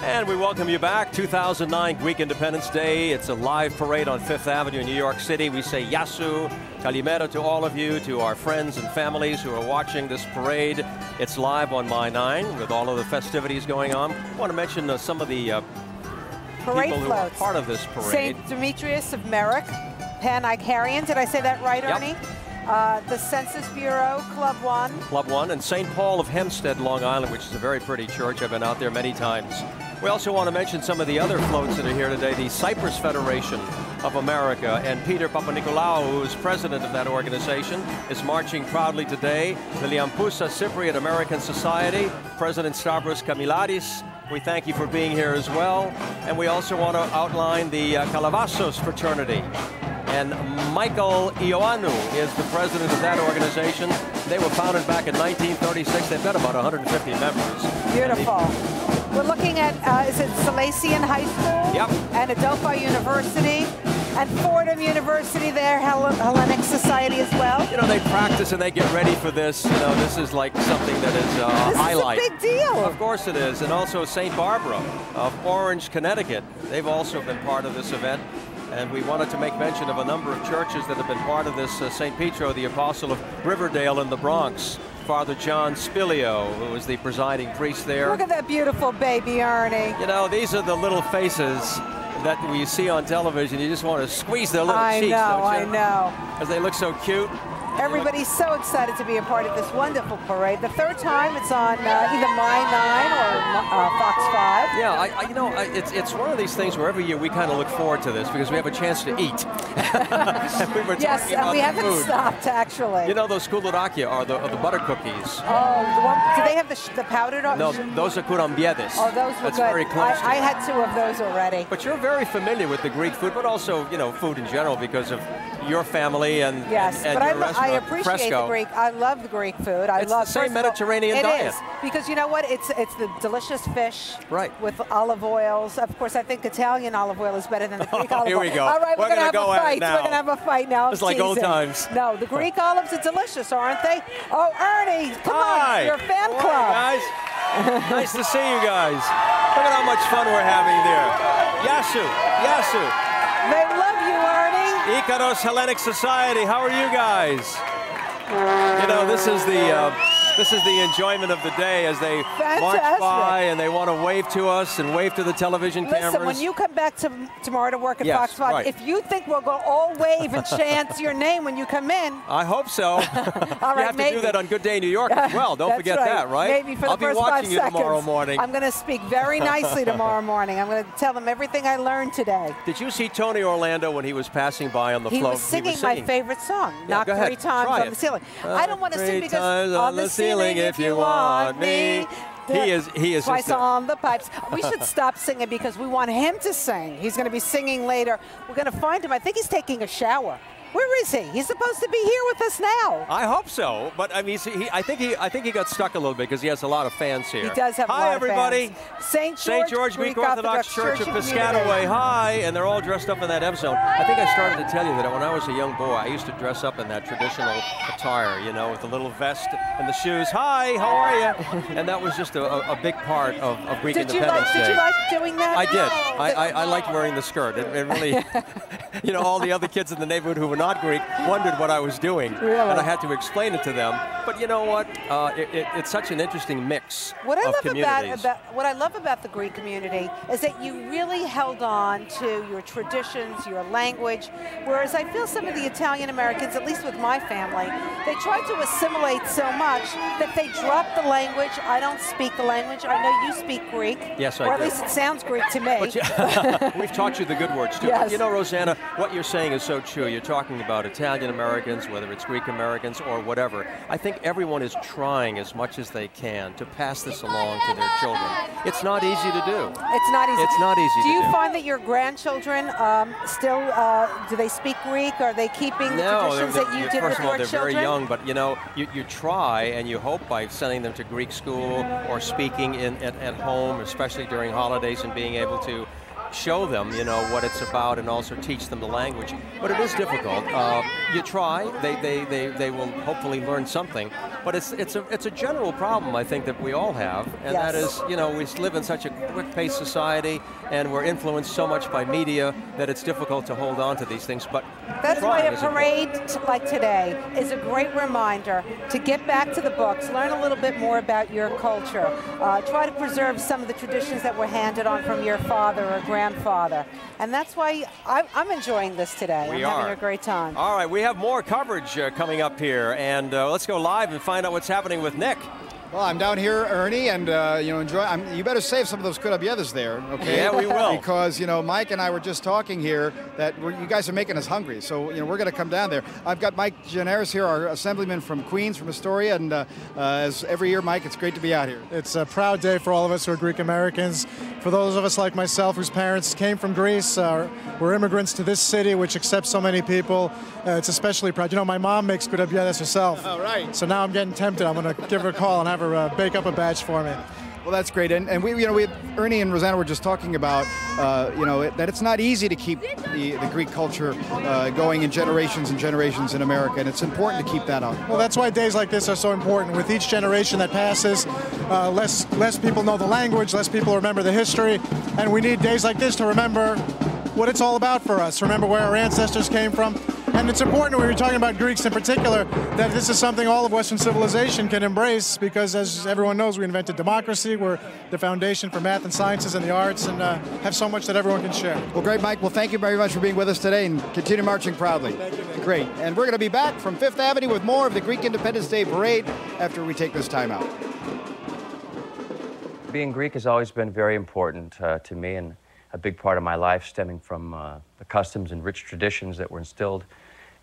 And we welcome you back. 2009 Greek Independence Day. It's a live parade on Fifth Avenue in New York City. We say Yasu, Kalimera to all of you, to our friends and families who are watching this parade. It's live on My 9 with all of the festivities going on. I want to mention some of the parade people who are part of this parade. St. Demetrius of Merrick, Pan-Icarian. Did I say that right, Yep. Ernie? The Census Bureau, Club 1. Club 1, and St. Paul of Hempstead, Long Island, which is a very pretty church. I've been out there many times. We also want to mention some of the other floats that are here today. The Cyprus Federation of America, and Peter Papanikolaou, who is president of that organization, is marching proudly today. The Liampousa Cypriot American Society, President Stavros Kamiladis, we thank you for being here as well. And we also want to outline the Kalavassos fraternity. And Michael Ioannou is the president of that organization. They were founded back in 1936. They've got about 150 members. Beautiful. We're looking at, is it Salesian High School? Yep. And Adelphi University. And Fordham University there, Hellenic Society as well. You know, they practice and they get ready for this. You know, this is like something that is a highlight. This is a big deal. Of course it is. And also St. Barbara of Orange, Connecticut. They've also been part of this event. And we wanted to make mention of a number of churches that have been part of this. St. Petro, the Apostle of Riverdale in the Bronx. Father John Spilio, who was the presiding priest there. Look at that beautiful baby, Ernie. You know, these are the little faces that we see on television. You just want to squeeze their little cheeks, don't you? I know. Because they look so cute. Everybody's so excited to be a part of this wonderful parade. The third time it's on either My 9 or Fox 5. Yeah, it's one of these things where every year we kind of look forward to this because we have a chance to eat. Yes, and we haven't stopped, actually. You know, those koulouraki are the butter cookies. Oh, do they have the powdered? No, those are kourambiedis. Oh, those were That's good. very close. I had 2 of those already. But you're very familiar with the Greek food, but also, you know, food in general because of your family and yes, and but your restaurant, I appreciate Fresco. the Greek. I love the Greek food. It's the same Mediterranean diet. It is, because you know what? It's the delicious fish, right, with olive oils. Of course, I think Italian olive oil is better than the Greek olive oil. Here we go. All right, we're gonna have go a fight. Now. We're gonna have a fight now. It's like old times. No, the Greek olives are delicious, aren't they? Oh, Ernie, come Hi. on, your fan How club. are you guys? Nice to see you guys. Look at how much fun we're having there. Yasu. They love you, Ernie. Ikaros Hellenic Society, how are you guys? You know, this is the enjoyment of the day as they march by and they want to wave to us and wave to the television cameras. Listen, when you come back tomorrow to work at Yes, Fox 5, right. if you think we'll go all wave and chant your name when you come in. I hope so. All You right, have to maybe. do that on Good Day New York as well. Don't That's forget right. that, right? Maybe for I'll the be first watching 5 you seconds. tomorrow morning. I'm going to speak very nicely tomorrow morning. I'm going to tell them everything I learned today. Did you see Tony Orlando when he was passing by on the He float? was singing my favorite song, Knock go ahead. 3 times Try on it. the ceiling. I don't want to sing 3 because times on the ceiling if you want me. He is Twice just a- on the pipes. We should stop singing because we want him to sing. He's going to be singing later. We're going to find him. I think he's taking a shower. Where is he? He's supposed to be here with us now. I hope so, but I mean, I think he got stuck a little bit because he has a lot of fans here. He does have a Hi, lot of everybody. fans. St. George Greek Orthodox Church of Piscataway. Hi, and they're all dressed up in that M zone. I think I started to tell you that when I was a young boy, I used to dress up in that traditional attire, you know, with the little vest and the shoes. Hi, how are you? And that was just a big part of Greek Independence Day. Did you like doing that? I did. I liked wearing the skirt. It really, you know, all the other kids in the neighborhood who were not Greek wondered what I was doing. Really? And I had to explain it to them. But you know what? It's such an interesting mix of communities. What I love about the Greek community is that you really held on to your traditions, your language, whereas I feel some of the Italian Americans, at least with my family, they try to assimilate so much that they drop the language. I don't speak the language. I know you speak Greek. Yes, I do. Or do. at least it sounds Greek to me. We've taught you the good words, too. Yes. But you know, Rosanna, what you're saying is so true. You're talking about Italian Americans, whether it's Greek Americans or whatever. I think everyone is trying as much as they can to pass this along to their children. It's not easy to do. It's not easy. It's not easy to do. Do you find that your grandchildren still, do they speak Greek? Are they keeping the traditions that you did with your children? First of all, they're very young, but you know, you try and you hope by sending them to Greek school or speaking at home, especially during holidays, and being able to show them, you know, what it's about and also teach them the language. But it is difficult. You try, they will hopefully learn something. But it's a general problem, I think, that we all have, and that is, you know, we live in such a quick-paced society, and we're influenced so much by media that it's difficult to hold on to these things. But that's why a parade like today is a great reminder to get back to the books, learn a little bit more about your culture, try to preserve some of the traditions that were handed on from your father or grandfather. And that's why I'm enjoying this today. I'm having a great time. All right, we have more coverage coming up here, and let's go live and find out what's happening with Nick. Well, I'm down here, Ernie, and you know, enjoy. You better save some of those kurabiedas there, okay? Yeah, we will. Because you know, Mike and I were just talking here that you guys are making us hungry. So you know, we're going to come down there. I've got Mike Gianaris here, our assemblyman from Queens, from Astoria, and as every year, Mike, it's great to be out here. It's a proud day for all of us who are Greek Americans. For those of us like myself, whose parents came from Greece, we're immigrants to this city, which accepts so many people. It's especially proud. You know, my mom makes kurabiedas herself. All right. So now I'm getting tempted. I'm going to give her a call and have her bake up a batch for me. Well, that's great, and we, you know, Ernie and Rosanna were just talking about, you know, that it's not easy to keep the Greek culture going in generations and generations in America, and it's important to keep that up. Well, that's why days like this are so important. With each generation that passes, less people know the language, less people remember the history, and we need days like this to remember what it's all about for us, remember where our ancestors came from. And it's important, when we're talking about Greeks in particular, that this is something all of Western civilization can embrace, because as everyone knows, we invented democracy. We're the foundation for math and sciences and the arts, and have so much that everyone can share. Well, great, Mike. Well, thank you very much for being with us today, and continue marching proudly. Thank you, Nick. Great. And we're going to be back from Fifth Avenue with more of the Greek Independence Day Parade after we take this time out. Being Greek has always been very important to me, and a big part of my life, stemming from the customs and rich traditions that were instilled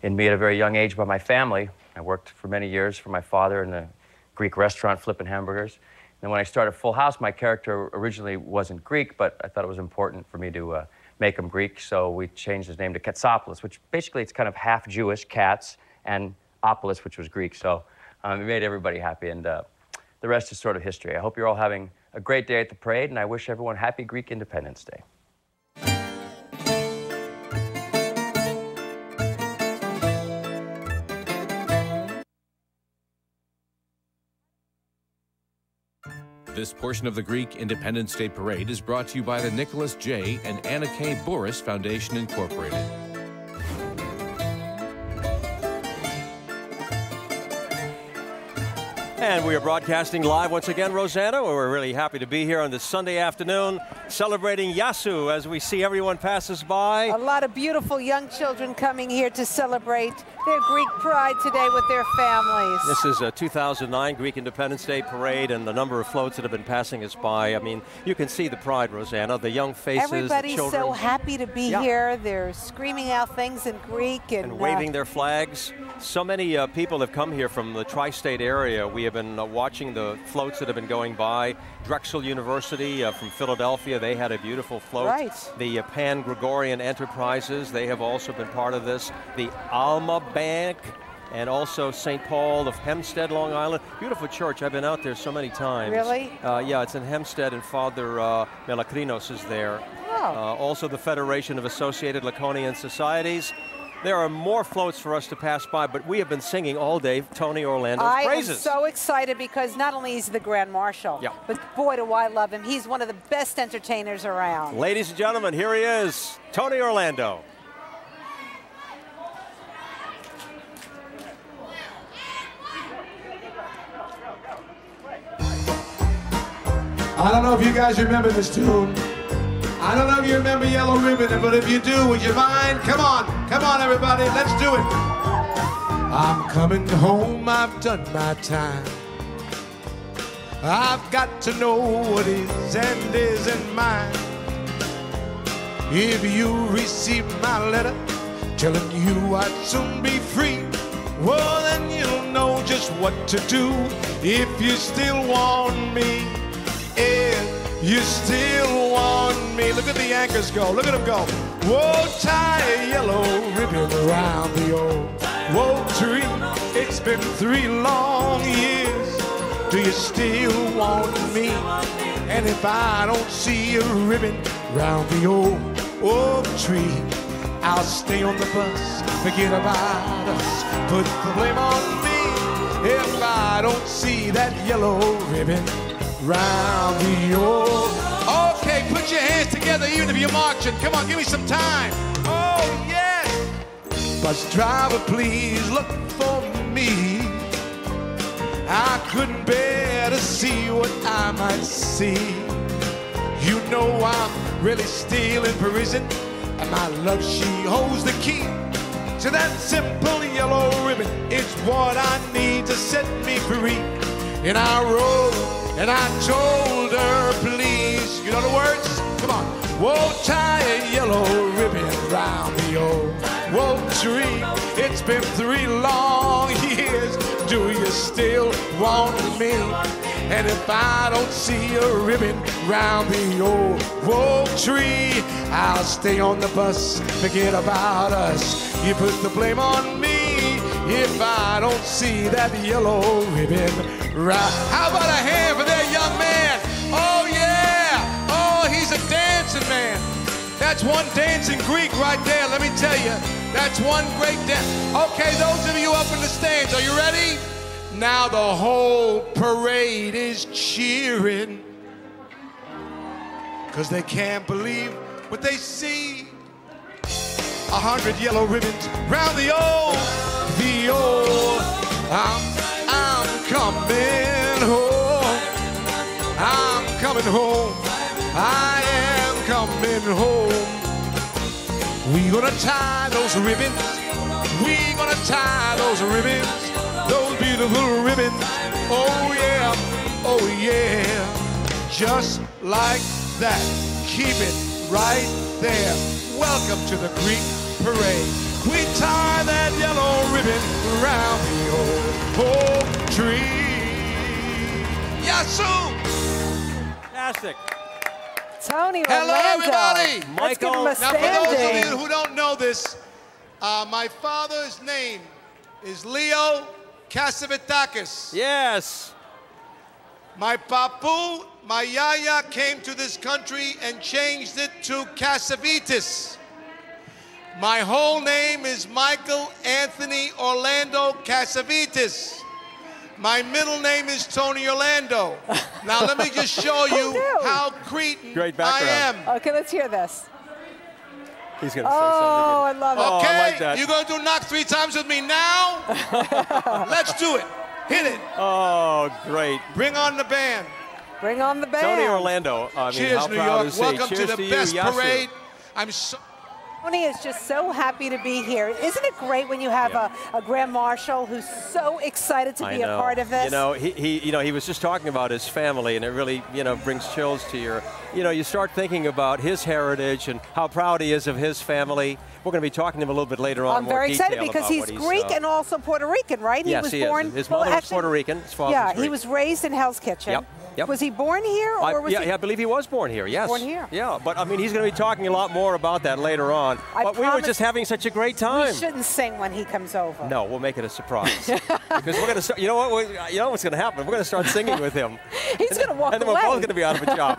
in me at a very young age by my family. I worked for many years for my father in a Greek restaurant flipping hamburgers. And when I started Full House, my character originally wasn't Greek, but I thought it was important for me to make him Greek, so we changed his name to Katsopoulos, which basically it's kind of half Jewish, cats, and Opolis, which was Greek. So it made everybody happy, and the rest is sort of history. I hope you're all having a great day at the parade, and I wish everyone happy Greek Independence Day. This portion of the Greek Independence Day Parade is brought to you by the Nicholas J. and Anna K. Boris Foundation, Incorporated. And we are broadcasting live once again, Rosanna. We're really happy to be here on this Sunday afternoon, celebrating Yasu as we see everyone pass us by. A lot of beautiful young children coming here to celebrate their Greek pride today with their families. This is a 2009 Greek Independence Day Parade, and the number of floats that have been passing us by. I mean, you can see the pride, Rosanna, the young faces, Everybody's the children. so happy to be here. They're screaming out things in Greek and waving their flags. So many people have come here from the tri-state area. We have been watching the floats that have been going by. Drexel University from Philadelphia, they had a beautiful float. Right. The Pan Gregorian Enterprises, they have also been part of this. The Alma Bank, and also St. Paul of Hempstead, Long Island. Beautiful church. I've been out there so many times. Really? Yeah, it's in Hempstead, and Father Melakrinos is there. Oh. Also the Federation of Associated Laconian Societies. There are more floats for us to pass by, but we have been singing all day Tony Orlando's praises. I am so excited because not only is he the Grand Marshal, but boy, do I love him. He's one of the best entertainers around. Ladies and gentlemen, here he is, Tony Orlando. I don't know if you guys remember this tune. I don't know if you remember Yellow Ribbon, but if you do, would you mind? Come on everybody, let's do it. I'm coming home, I've done my time. I've got to know what is and isn't mine. If you receive my letter telling you I'd soon be free, well then you'll know just what to do. If you still want me, if you still want me. Look at the anchors go, look at them go. Whoa, tie a yellow ribbon around the old whoa tree. It's been 3 long years. Do you still want me? And if I don't see a ribbon round the old oak tree, I'll stay on the bus, forget about us, put the blame on me. If I don't see that yellow ribbon round the old. Okay, put your hands together even if you're marching. Come on, give me some time. Oh, yes. Bus driver, please look for me. I couldn't bear to see what I might see. You know I'm really still in prison, and my love, she holds the key to that simple yellow ribbon. It's what I need to set me free. And I rode, and I told her, please, you know the words? Come on. Whoa, tie a yellow ribbon round the old whoa tree. It's been 3 long years. Do you still want me? And if I don't see a ribbon round the old whoa tree, I'll stay on the bus, forget about us. You put the blame on me if I don't see that yellow ribbon round. How about a hand for that young man? Oh yeah! Oh, he's a dancing man. That's one dancing Greek right there, let me tell you. That's one great dance. Okay, those of you up in the stands, are you ready? Now the whole parade is cheering, 'cause they can't believe what they see. 100 yellow ribbons round the old. I'm coming home. I'm coming home. I am coming home. We gonna tie those ribbons. We gonna tie those ribbons. Those beautiful ribbons. Oh yeah, oh yeah. Just like that. Keep it right there. Welcome to the Greek parade. We tie that yellow ribbon around the old oak tree. Yasu! Fantastic. Tony Hello, Orlando. everybody. Let's give him a Now, for those of standing. you who don't know this, my father's name is Leo Kasavitakis. Yes. My papu, my yaya came to this country and changed it to Kasavitis. My whole name is Michael Anthony Orlando Kasavitis. My middle name is Tony Orlando. Now let me just show you how Cretan I am. Okay, let's hear this. He's going to say something. Oh, I love it. Okay, I like that. you're going to knock 3 times with me now? Let's do it. Hit it. Oh, great. Bring on the band. Bring on the band. Tony Orlando. I mean, Cheers, how New proud York. is he? Welcome Cheers to the you, best Yasu. parade. I'm so... Tony is just so happy to be here. Isn't it great when you have a Grand Marshal who's so excited to be a part of this? You know, he was just talking about his family, and it really, brings chills to your, you start thinking about his heritage and how proud he is of his family. We're going to be talking to him a little bit later on. I'm very excited because he's Greek and also Puerto Rican, right? Yes, he was born. Is. His mother was Puerto Rican. His father was Greek. He was raised in Hell's Kitchen. Yep. Yep. Was he born here, or was he? Yeah, I believe he was born here. Yes. Born here. Yeah, but I mean, he's going to be talking a lot more about that later on. But we were just having such a great time. We shouldn't sing when he comes over. No, we'll make it a surprise because we're going to start. You know what? You know what's going to happen? We're going to start singing with him. He's going to walk away. And then we're both going to be out of a job.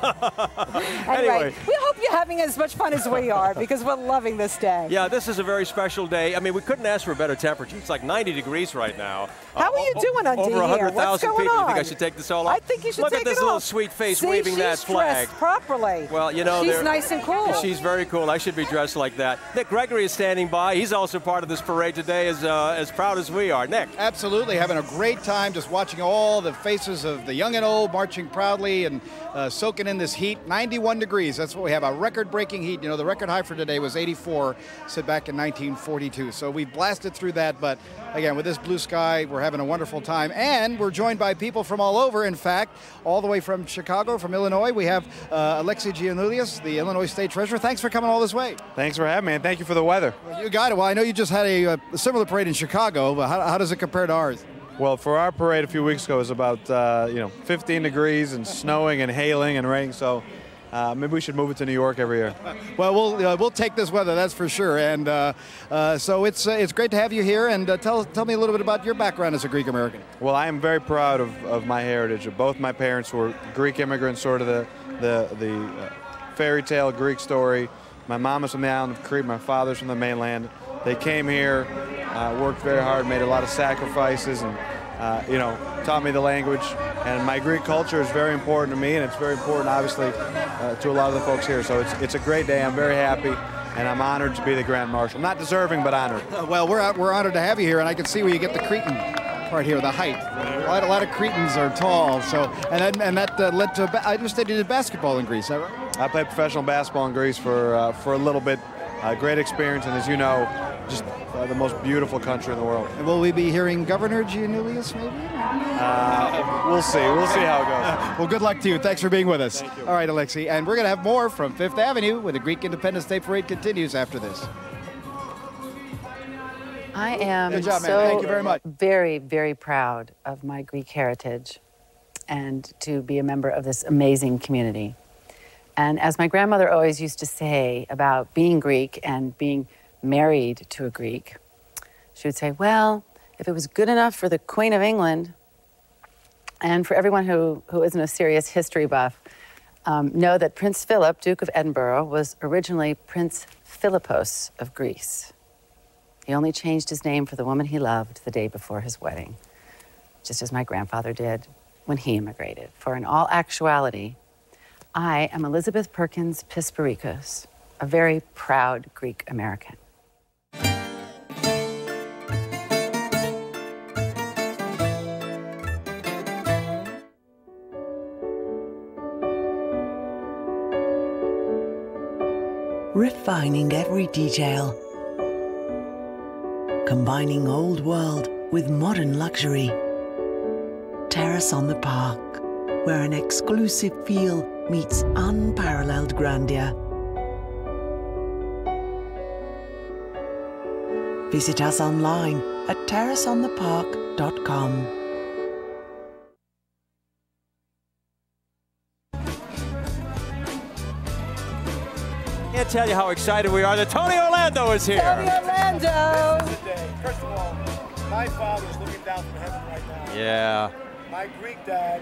Anyway, we hope you're having as much fun as we are because we're loving this day. Yeah, this is a very special day. I mean, we couldn't ask for a better temperature. It's like 90 degrees right now. How are you doing on Over 100,000 people. On? You think I should take this all off? I think you should Look take it off. Look at this little sweet face waving that flag. She's dressed properly. Well, you know, she's nice and cool. She's very cool. I should be dressed like that. Nick Gregory is standing by. He's also part of this parade today, as proud as we are. Nick. Absolutely, having a great time just watching all the faces of the young and old marching proudly and soaking in this heat. 91 degrees. That's what we have, a record-breaking heat. You know, the record high for today was 84, set back in 1942. So we blasted through that, but again, with this blue sky, we're having a wonderful time. And we're joined by people from all over. In fact, all the way from Chicago, from Illinois, we have Alexei Giannoulias, the Illinois State Treasurer. Thanks for coming all this way. Thanks for having me, and thank you for the weather. Well, you got it. Well, I know you just had a similar parade in Chicago, but how does it compare to ours? Well, for our parade a few weeks ago, it was about 15 degrees and snowing and hailing and raining, so maybe we should move it to New York every year. Well, we'll take this weather, that's for sure. And so it's great to have you here. And tell me a little bit about your background as a Greek American. Well, I am very proud of my heritage. Both my parents were Greek immigrants, sort of the fairy tale Greek story. My mom is from the island of Crete. My father's from the mainland. They came here, worked very hard, made a lot of sacrifices, and taught me the language. And my Greek culture is very important to me, and it's very important, obviously, to a lot of the folks here. So it's a great day. I'm very happy, and I'm honored to be the Grand Marshal. Not deserving, but honored. Well, we're honored to have you here, and I can see where you get the Cretan part here, the height. A lot of Cretans are tall. So and that led to I understand you did basketball in Greece. Is that right? I played professional basketball in Greece for a little bit. Great experience, and as you know, just the most beautiful country in the world. And will we be hearing Governor Giannoulias maybe? We'll see. We'll see how it goes. Well, good luck to you. Thanks for being with us. All right, Alexei. And we're going to have more from Fifth Avenue when the Greek Independence Day Parade continues after this. I am Good job, man. so Thank you very much. very, very proud of my Greek heritage and to be a member of this amazing community. And as my grandmother always used to say about being Greek and being married to a Greek, she would say, well, if it was good enough for the Queen of England, and for everyone who isn't a serious history buff, know that Prince Philip, Duke of Edinburgh, was originally Prince Philippos of Greece. He only changed his name for the woman he loved the day before his wedding, just as my grandfather did when he immigrated. For in all actuality, I am Elizabeth Perkins Pisparikos, a very proud Greek American. Refining every detail, combining old world with modern luxury. Terrace on the Park, where an exclusive feel meets unparalleled grandeur. Visit us online at terraceonthepark.com. Can't tell you how excited we are that Tony Orlando is here. Tony Orlando. First of all, my father is looking down from heaven right now. Yeah. My Greek dad,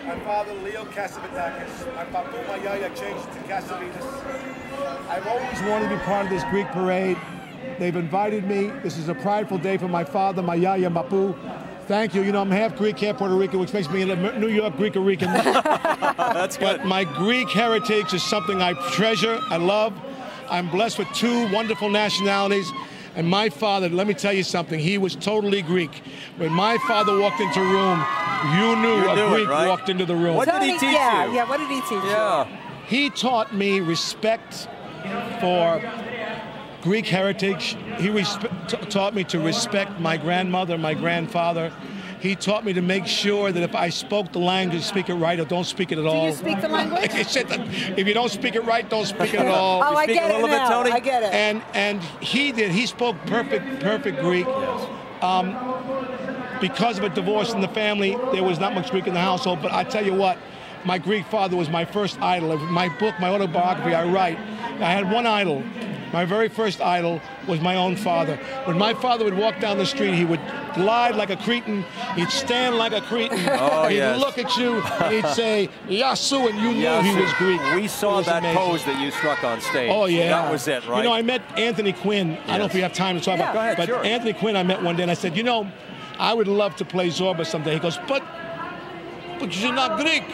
my father Leo Kasavitakis, my papu, my yaya changed to Kasavitas. I've always wanted to be part of this Greek parade. They've invited me. This is a prideful day for my father, my yaya, papu. Thank you. You know, I'm half Greek, half Puerto Rican, which makes me a New York Greek-Rican. That's good. But my Greek heritage is something I treasure, I love. I'm blessed with two wonderful nationalities. And my father, let me tell you something, he was totally Greek. When my father walked into a room, you knew a Greek walked into the room. What did he teach you? Yeah, what did he teach you? He taught me respect for Greek heritage. He taught me to respect my grandmother, my grandfather. He taught me to make sure that if I spoke the language, speak it right or don't speak it at all. Do you speak the language? He said that if you don't speak it right, don't speak it at all. Oh, I get it now. Tony? I get it. And he did. He spoke perfect Greek. Because of a divorce in the family, there was not much Greek in the household. But I tell you what, my Greek father was my first idol. My book, my autobiography, I write. I had one idol. My very first idol was my own father. When my father would walk down the street, he would glide like a Cretan. He'd stand like a Cretan. Oh, he'd yes. look at you, and he'd say, Yasu, and you knew he was Greek. We saw that amazing. pose that you struck on stage. Oh, yeah. That was it, right? You know, I met Anthony Quinn. I don't know if we have time to talk about it. Go ahead, but sure. Anthony Quinn I met one day, and I said, you know, I would love to play Zorba someday. He goes, but you're not Greek.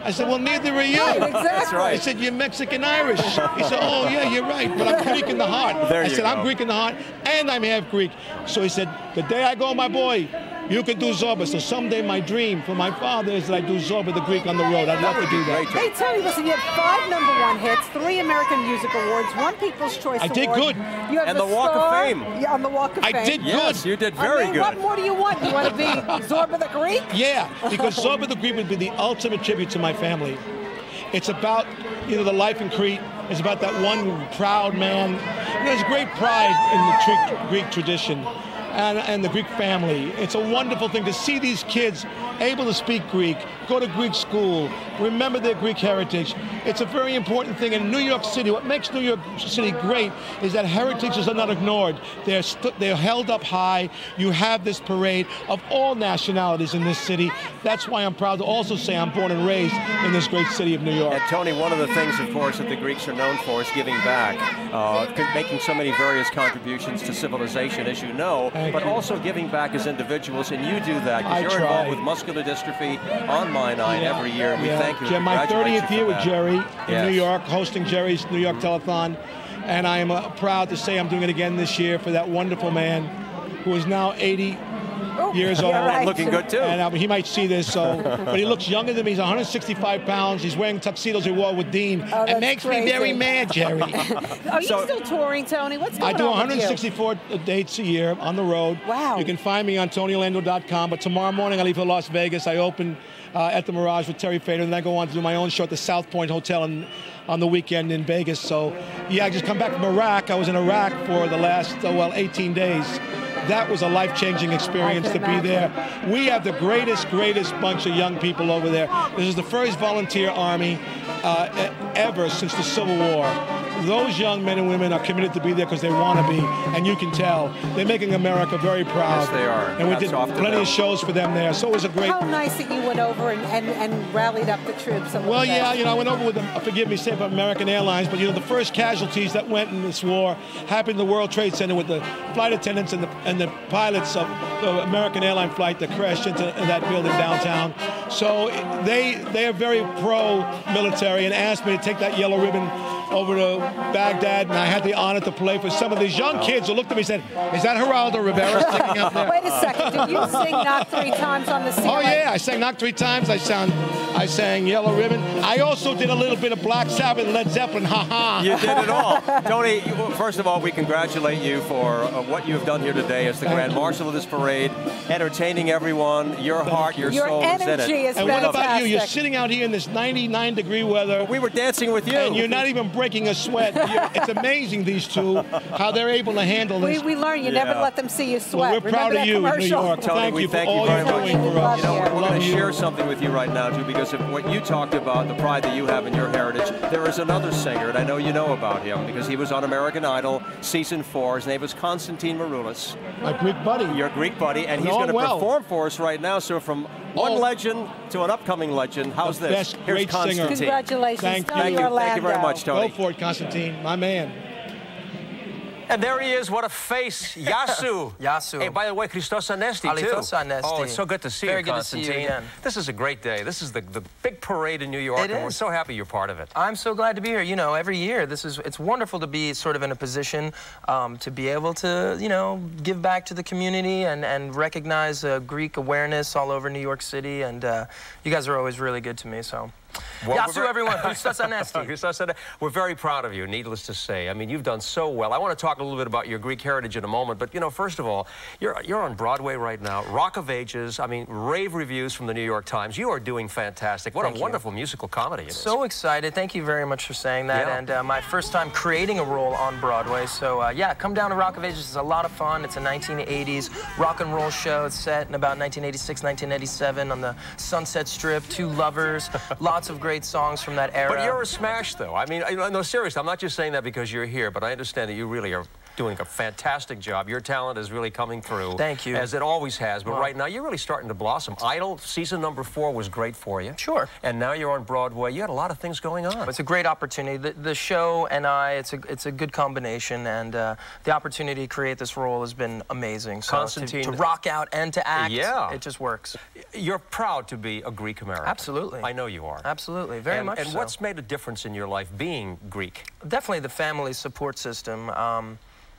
I said, well, neither are you. Right, exactly. That's right. I said, you're Mexican-Irish. He said, oh, yeah, you're right, but I'm Greek in the heart. There I you said, go. I'm Greek in the heart, and I'm half Greek. So he said, the day I go, my boy, you can do Zorba. So someday my dream for my father is that I do Zorba the Greek on the road. I'd love to do that. Hey, Tony, listen, you had 5 #1 hits, 3 American Music Awards, 1 People's Choice I Award. did good. You have And the Walk of Star. Fame. Yeah, on the Walk of Fame. I did good. Yes, you did very good. What more do you want? You want to be Zorba the Greek? Yeah, because Zorba the Greek would be the ultimate tribute to my family. It's about, you know, the life in Crete. It's about that one proud man. You know, there's great pride in the Greek tradition and the Greek family. It's a wonderful thing to see these kids able to speak Greek, go to Greek school, remember their Greek heritage. It's a very important thing. In New York City, what makes New York City great is that heritages are not ignored. They're held up high. You have this parade of all nationalities in this city. That's why I'm proud to also say I'm born and raised in this great city of New York. And Tony, one of the things, of course, that the Greeks are known for is giving back, making so many various contributions to civilization, as you know, but also giving back as individuals, and you do that because you're involved with muscular dystrophy on My Nine every year, and we thank you. My 30th year with Jerry in New York, hosting Jerry's New York Telethon, and I am proud to say I'm doing it again this year for that wonderful man who is now 80 years old. Right. Looking good, too. And he might see this, but he looks younger than me. He's 165 pounds. He's wearing tuxedos he wore with Dean. Oh, it makes me very mad, Jerry. Are you still touring, Tony? What's going on? I do with you? 164 dates a year on the road. Wow. You can find me on TonyOrlando.com, but tomorrow morning I leave for Las Vegas. I open at the Mirage with Terry Fader, and then I go on to do my own show at the South Point Hotel on the weekend in Vegas. So, yeah, I just come back from Iraq. I was in Iraq for the last, 18 days. That was a life-changing experience to be there. We have the greatest bunch of young people over there. This is the first volunteer army ever since the Civil War. Those young men and women are committed to be there because they want to be, and you can tell. They're making America very proud. Yes, they are. And we did plenty of shows for them there, so it was a great... How nice that you went over and rallied up the troops a little Well, bit. yeah, you know, I went over with them, forgive me, Saved by American Airlines, but, you know, the first casualties that went in this war happened in the World Trade Center with the flight attendants and the pilots of the American airline flight that crashed into that building downtown. So they are very pro-military and asked me to take that yellow ribbon over to Baghdad, and I had the honor to play for some of these young kids who looked at me and said, is that Geraldo Rivera singing out there? Wait a second, did you sing Knock 3 times on the ceiling? Oh yeah, I sang Knock 3 times, I sang Yellow Ribbon. I also did a little bit of Black Sabbath and Led Zeppelin, ha-ha. You did it all. Tony, first of all, we congratulate you for what you have done here today as the Grand Marshal of this parade, entertaining everyone, your heart, your soul is in it. And what about you? You're sitting out here in this 99-degree weather. Well, we were dancing with you. And you're not even breaking a sweat. It's amazing, these two, how they're able to handle this. We learned you never let them see you sweat. Well, we're proud of you, New York. Tony, Thank you for all very you're much. doing for us. You know, we're going to share something with you right now, too, because of what you talked about, the pride that you have in your heritage. There is another singer, and I know you know about him, because he was on American Idol, Season 4. His name is Konstantin Maroulis. My Greek buddy. Your Greek buddy, and he's going to perform for us right now. So from one legend to an upcoming legend, how's this? Best Here's great Konstantin. singer. Congratulations, Thank Tony you. Orlando. Thank you very much, Tony. Go for it, Konstantin, my man. And there he is, what a face, Yasu. Yasu. Hey, by the way, Christos Anesti, too. Alithos Anesti. Oh, it's so good to see Very you, good to see Konstantin. you again. This is a great day. This is the big parade in New York, It and we're is. so happy you're part of it. I'm so glad to be here. You know, every year, it's wonderful to be sort of in a position to be able to, you know, give back to the community and recognize Greek awareness all over New York City. And you guys are always really good to me, so. Well, Yasu, everyone. Christos Anesti. Christos Anesti. We're very proud of you, needless to say. I mean, you've done so well. I want to talk a little bit about your Greek heritage in a moment, but, you know, first of all, you're on Broadway right now, Rock of Ages, I mean, rave reviews from the New York Times. You are doing fantastic. What a wonderful musical comedy it is. So excited. Thank you very much for saying that. Yeah. And my first time creating a role on Broadway. So, yeah, come down to Rock of Ages. It's a lot of fun. It's a 1980s rock and roll show. It's set in about 1986, 1987 on the Sunset Strip. Two lovers, lots of great great songs from that era. But you're a smash, though. I mean, no, seriously, I'm not just saying that because you're here, but I understand that you really are doing a fantastic job. Your talent is really coming through. Thank you. As it always has. But right now, you're really starting to blossom. Idol, season number 4 was great for you. Sure. And now you're on Broadway. You had a lot of things going on. It's a great opportunity. The show and it's a good combination, and the opportunity to create this role has been amazing. So Constantine, to rock out and to act, yeah, it just works. You're proud to be a Greek American. Absolutely. I know you are. Absolutely, very much And so. what's made a difference in your life being Greek? Definitely the family support system.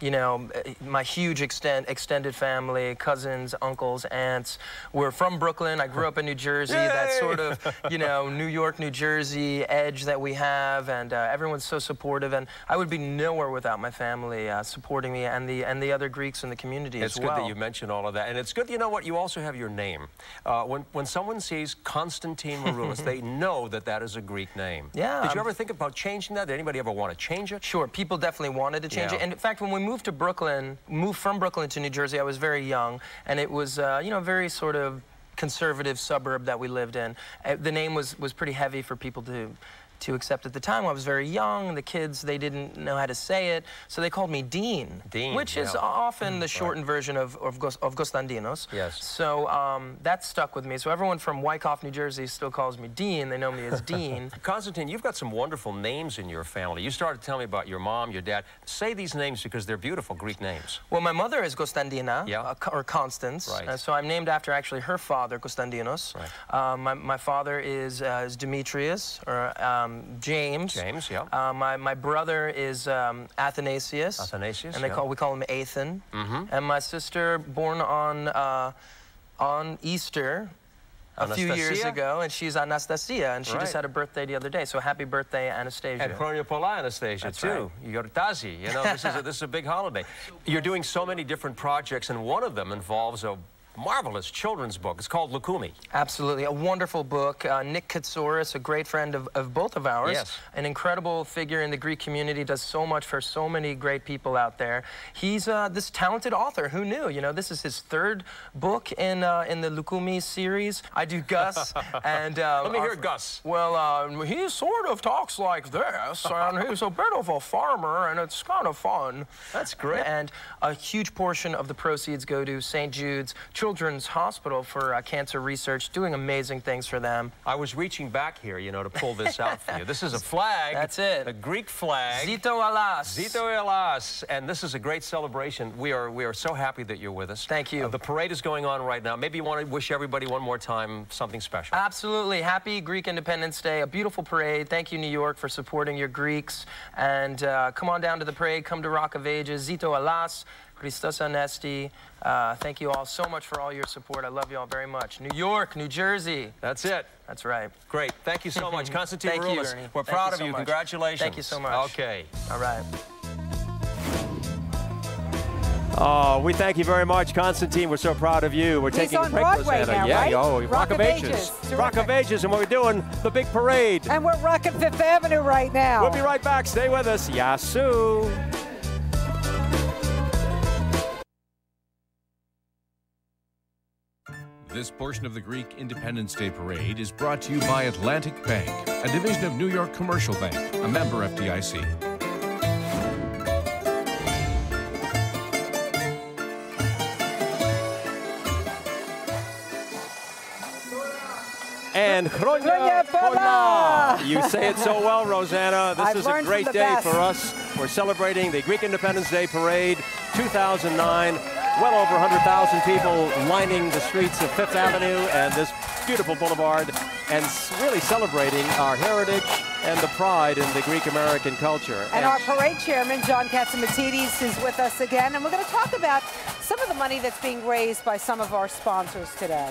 You know, my huge extended family, cousins, uncles, aunts. We're from Brooklyn. I grew up in New Jersey. Yay! That sort of, you know, New York, New Jersey edge that we have, and everyone's so supportive. And I would be nowhere without my family supporting me and the other Greeks in the community as well. It's good that you mentioned all of that, and it's good. You know what? You also have your name. When someone sees Constantine Maroulis, they know that that is a Greek name. Yeah. Did you ever think about changing that? Did anybody ever want to change it? Sure. People definitely wanted to change it. And in fact, when we moved from Brooklyn to New Jersey, I was very young, and it was, you know, very sort of conservative suburb that we lived in. The name was pretty heavy for people to accept at the time. I was very young. The kids, they didn't know how to say it, so they called me Dean. Dean, which is often the shortened version of Gostandinos. Yes. So that stuck with me. So everyone from Wyckoff, New Jersey still calls me Dean. They know me as Dean. Constantine, you've got some wonderful names in your family. You started to tell me about your mom, your dad. Say these names because they're beautiful Greek names. Well, my mother is Gostandina, or Constance. Right. So I'm named after actually her father, Gostandinos. Right. My father is Demetrius, or James. James, yeah. My brother is Athanasius. Athanasius, and we call him Athan. Mm-hmm. And my sister, born on Easter a few years ago, and she's Anastasia, and she just had a birthday the other day. So happy birthday, Anastasia. And Chronia Pola Anastasia, That's too. right. You go to Tazi. You know, this is a big holiday. You're doing so many different projects, and one of them involves a marvelous children's book. It's called Lukumi. Absolutely. A wonderful book. Nick Katsouris, a great friend of both of ours. Yes. An incredible figure in the Greek community, does so much for so many great people out there. He's this talented author. Who knew? You know, this is his 3rd book in the Lukumi series. I do Gus, and... Let me hear Gus. Well, he sort of talks like this, and he's a bit of a farmer, and it's kind of fun. That's great. And a huge portion of the proceeds go to St. Jude's Children's Hospital for cancer research, doing amazing things for them. I was reaching back here, you know, to pull this out for you. This is a flag. That's it. A Greek flag. Zito Alas. Zito Alas. And this is a great celebration. We are so happy that you're with us. Thank you. The parade is going on right now. Maybe you want to wish everybody one more time something special. Absolutely. Happy Greek Independence Day. A beautiful parade. Thank you, New York, for supporting your Greeks. And come on down to the parade. Come to Rock of Ages. Zito Alas. Christos Anesti. Thank you all so much for all your support. I love you all very much. New York, New Jersey. That's it. That's right. Great. Thank you so much. Constantine Thank you, Maroulis. Ernie. We're Thank proud you of so you. much. Congratulations. Thank you so much. Okay. All right. Oh, we thank you very much, Constantine. We're so proud of you. We're taking on a break, Broadway Rosanna. now, Yeah, right? oh, Rock of Ages. Rock of Ages, and we're doing the big parade. And we're rocking 5th Avenue right now. We'll be right back. Stay with us. Yasu. This portion of the Greek Independence Day Parade is brought to you by Atlantic Bank, a division of New York Commercial Bank, a member FDIC. And Chronia Pola. You say it so well, Rosanna. This is a great day for us. We're celebrating the Greek Independence Day Parade 2009. Well over 100,000 people lining the streets of 5th Avenue and this beautiful boulevard, and really celebrating our heritage and the pride in the Greek American culture. And our parade chairman, John Katzimatidis, is with us again, and we're going to talk about some of the money that's being raised by some of our sponsors today.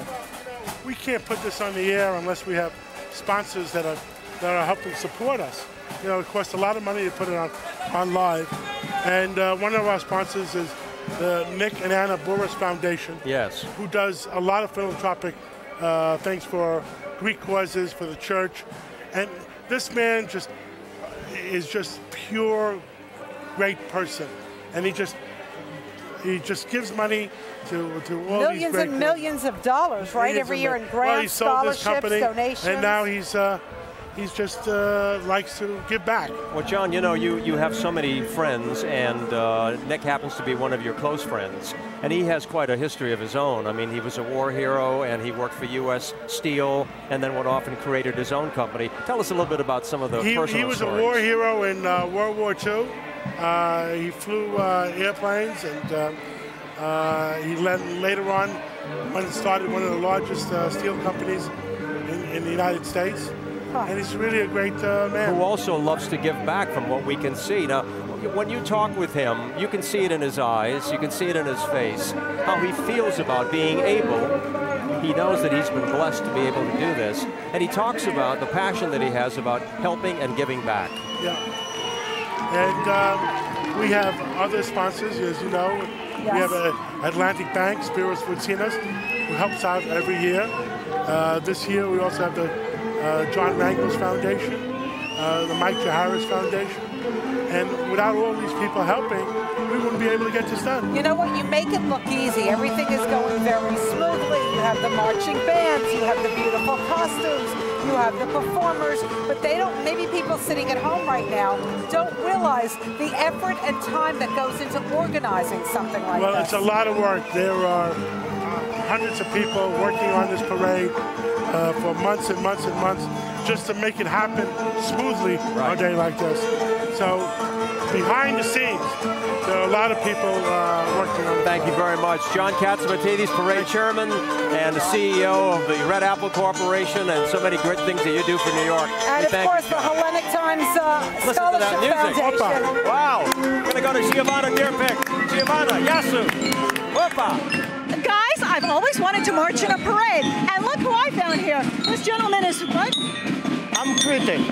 We can't put this on the air unless we have sponsors that are helping support us. You know, it costs a lot of money to put it on live, and one of our sponsors is the Nick and Anna Boris Foundation. Yes. Who does a lot of philanthropic things for Greek causes, for the church. And this man is just pure great person. And he just gives money to all millions these great and millions of dollars, right? Every year in grants, scholarships, donations. And now he's He just likes to give back. Well, John, you know, you have so many friends, and Nick happens to be one of your close friends, and he has quite a history of his own. I mean, he was a war hero, and he worked for U.S. Steel, and then went off and created his own company. Tell us a little bit about some of the personal stories. He was a war hero in World War II. He flew airplanes, and he later on started one of the largest steel companies in the United States. And he's really a great man. Who also loves to give back from what we can see. Now, when you talk with him, you can see it in his eyes, you can see it in his face, how he feels about being able. He knows that he's been blessed to be able to do this. And he talks about the passion that he has about helping and giving back. Yeah. And we have other sponsors, as you know. Yes. We have Atlantic Bank, Spiros Vucinas, who helps out every year. This year we also have the John Mangles Foundation, the Mike Harris Foundation. And without all these people helping, we wouldn't be able to get this done. You know what? You make it look easy. Everything is going very smoothly. You have the marching bands, you have the beautiful costumes, you have the performers, but they don't, maybe people sitting at home right now don't realize the effort and time that goes into organizing something like this. Well, it's a lot of work. There are hundreds of people working on this parade for months and months and months just to make it happen smoothly on a day like this. So behind the scenes, there are a lot of people working on it. Thank you very much. John Catsimatidis, parade chairman and the CEO of the Red Apple Corporation, and so many great things that you do for New York. And of course, the Hellenic Times Scholarship Foundation. Wow. We're going to go to Giovanna Deerpick. Giovanna, Yasu. Opa. Guys, I've always wanted to march in a parade, and look who I found here. This gentleman is what? I'm Cretan.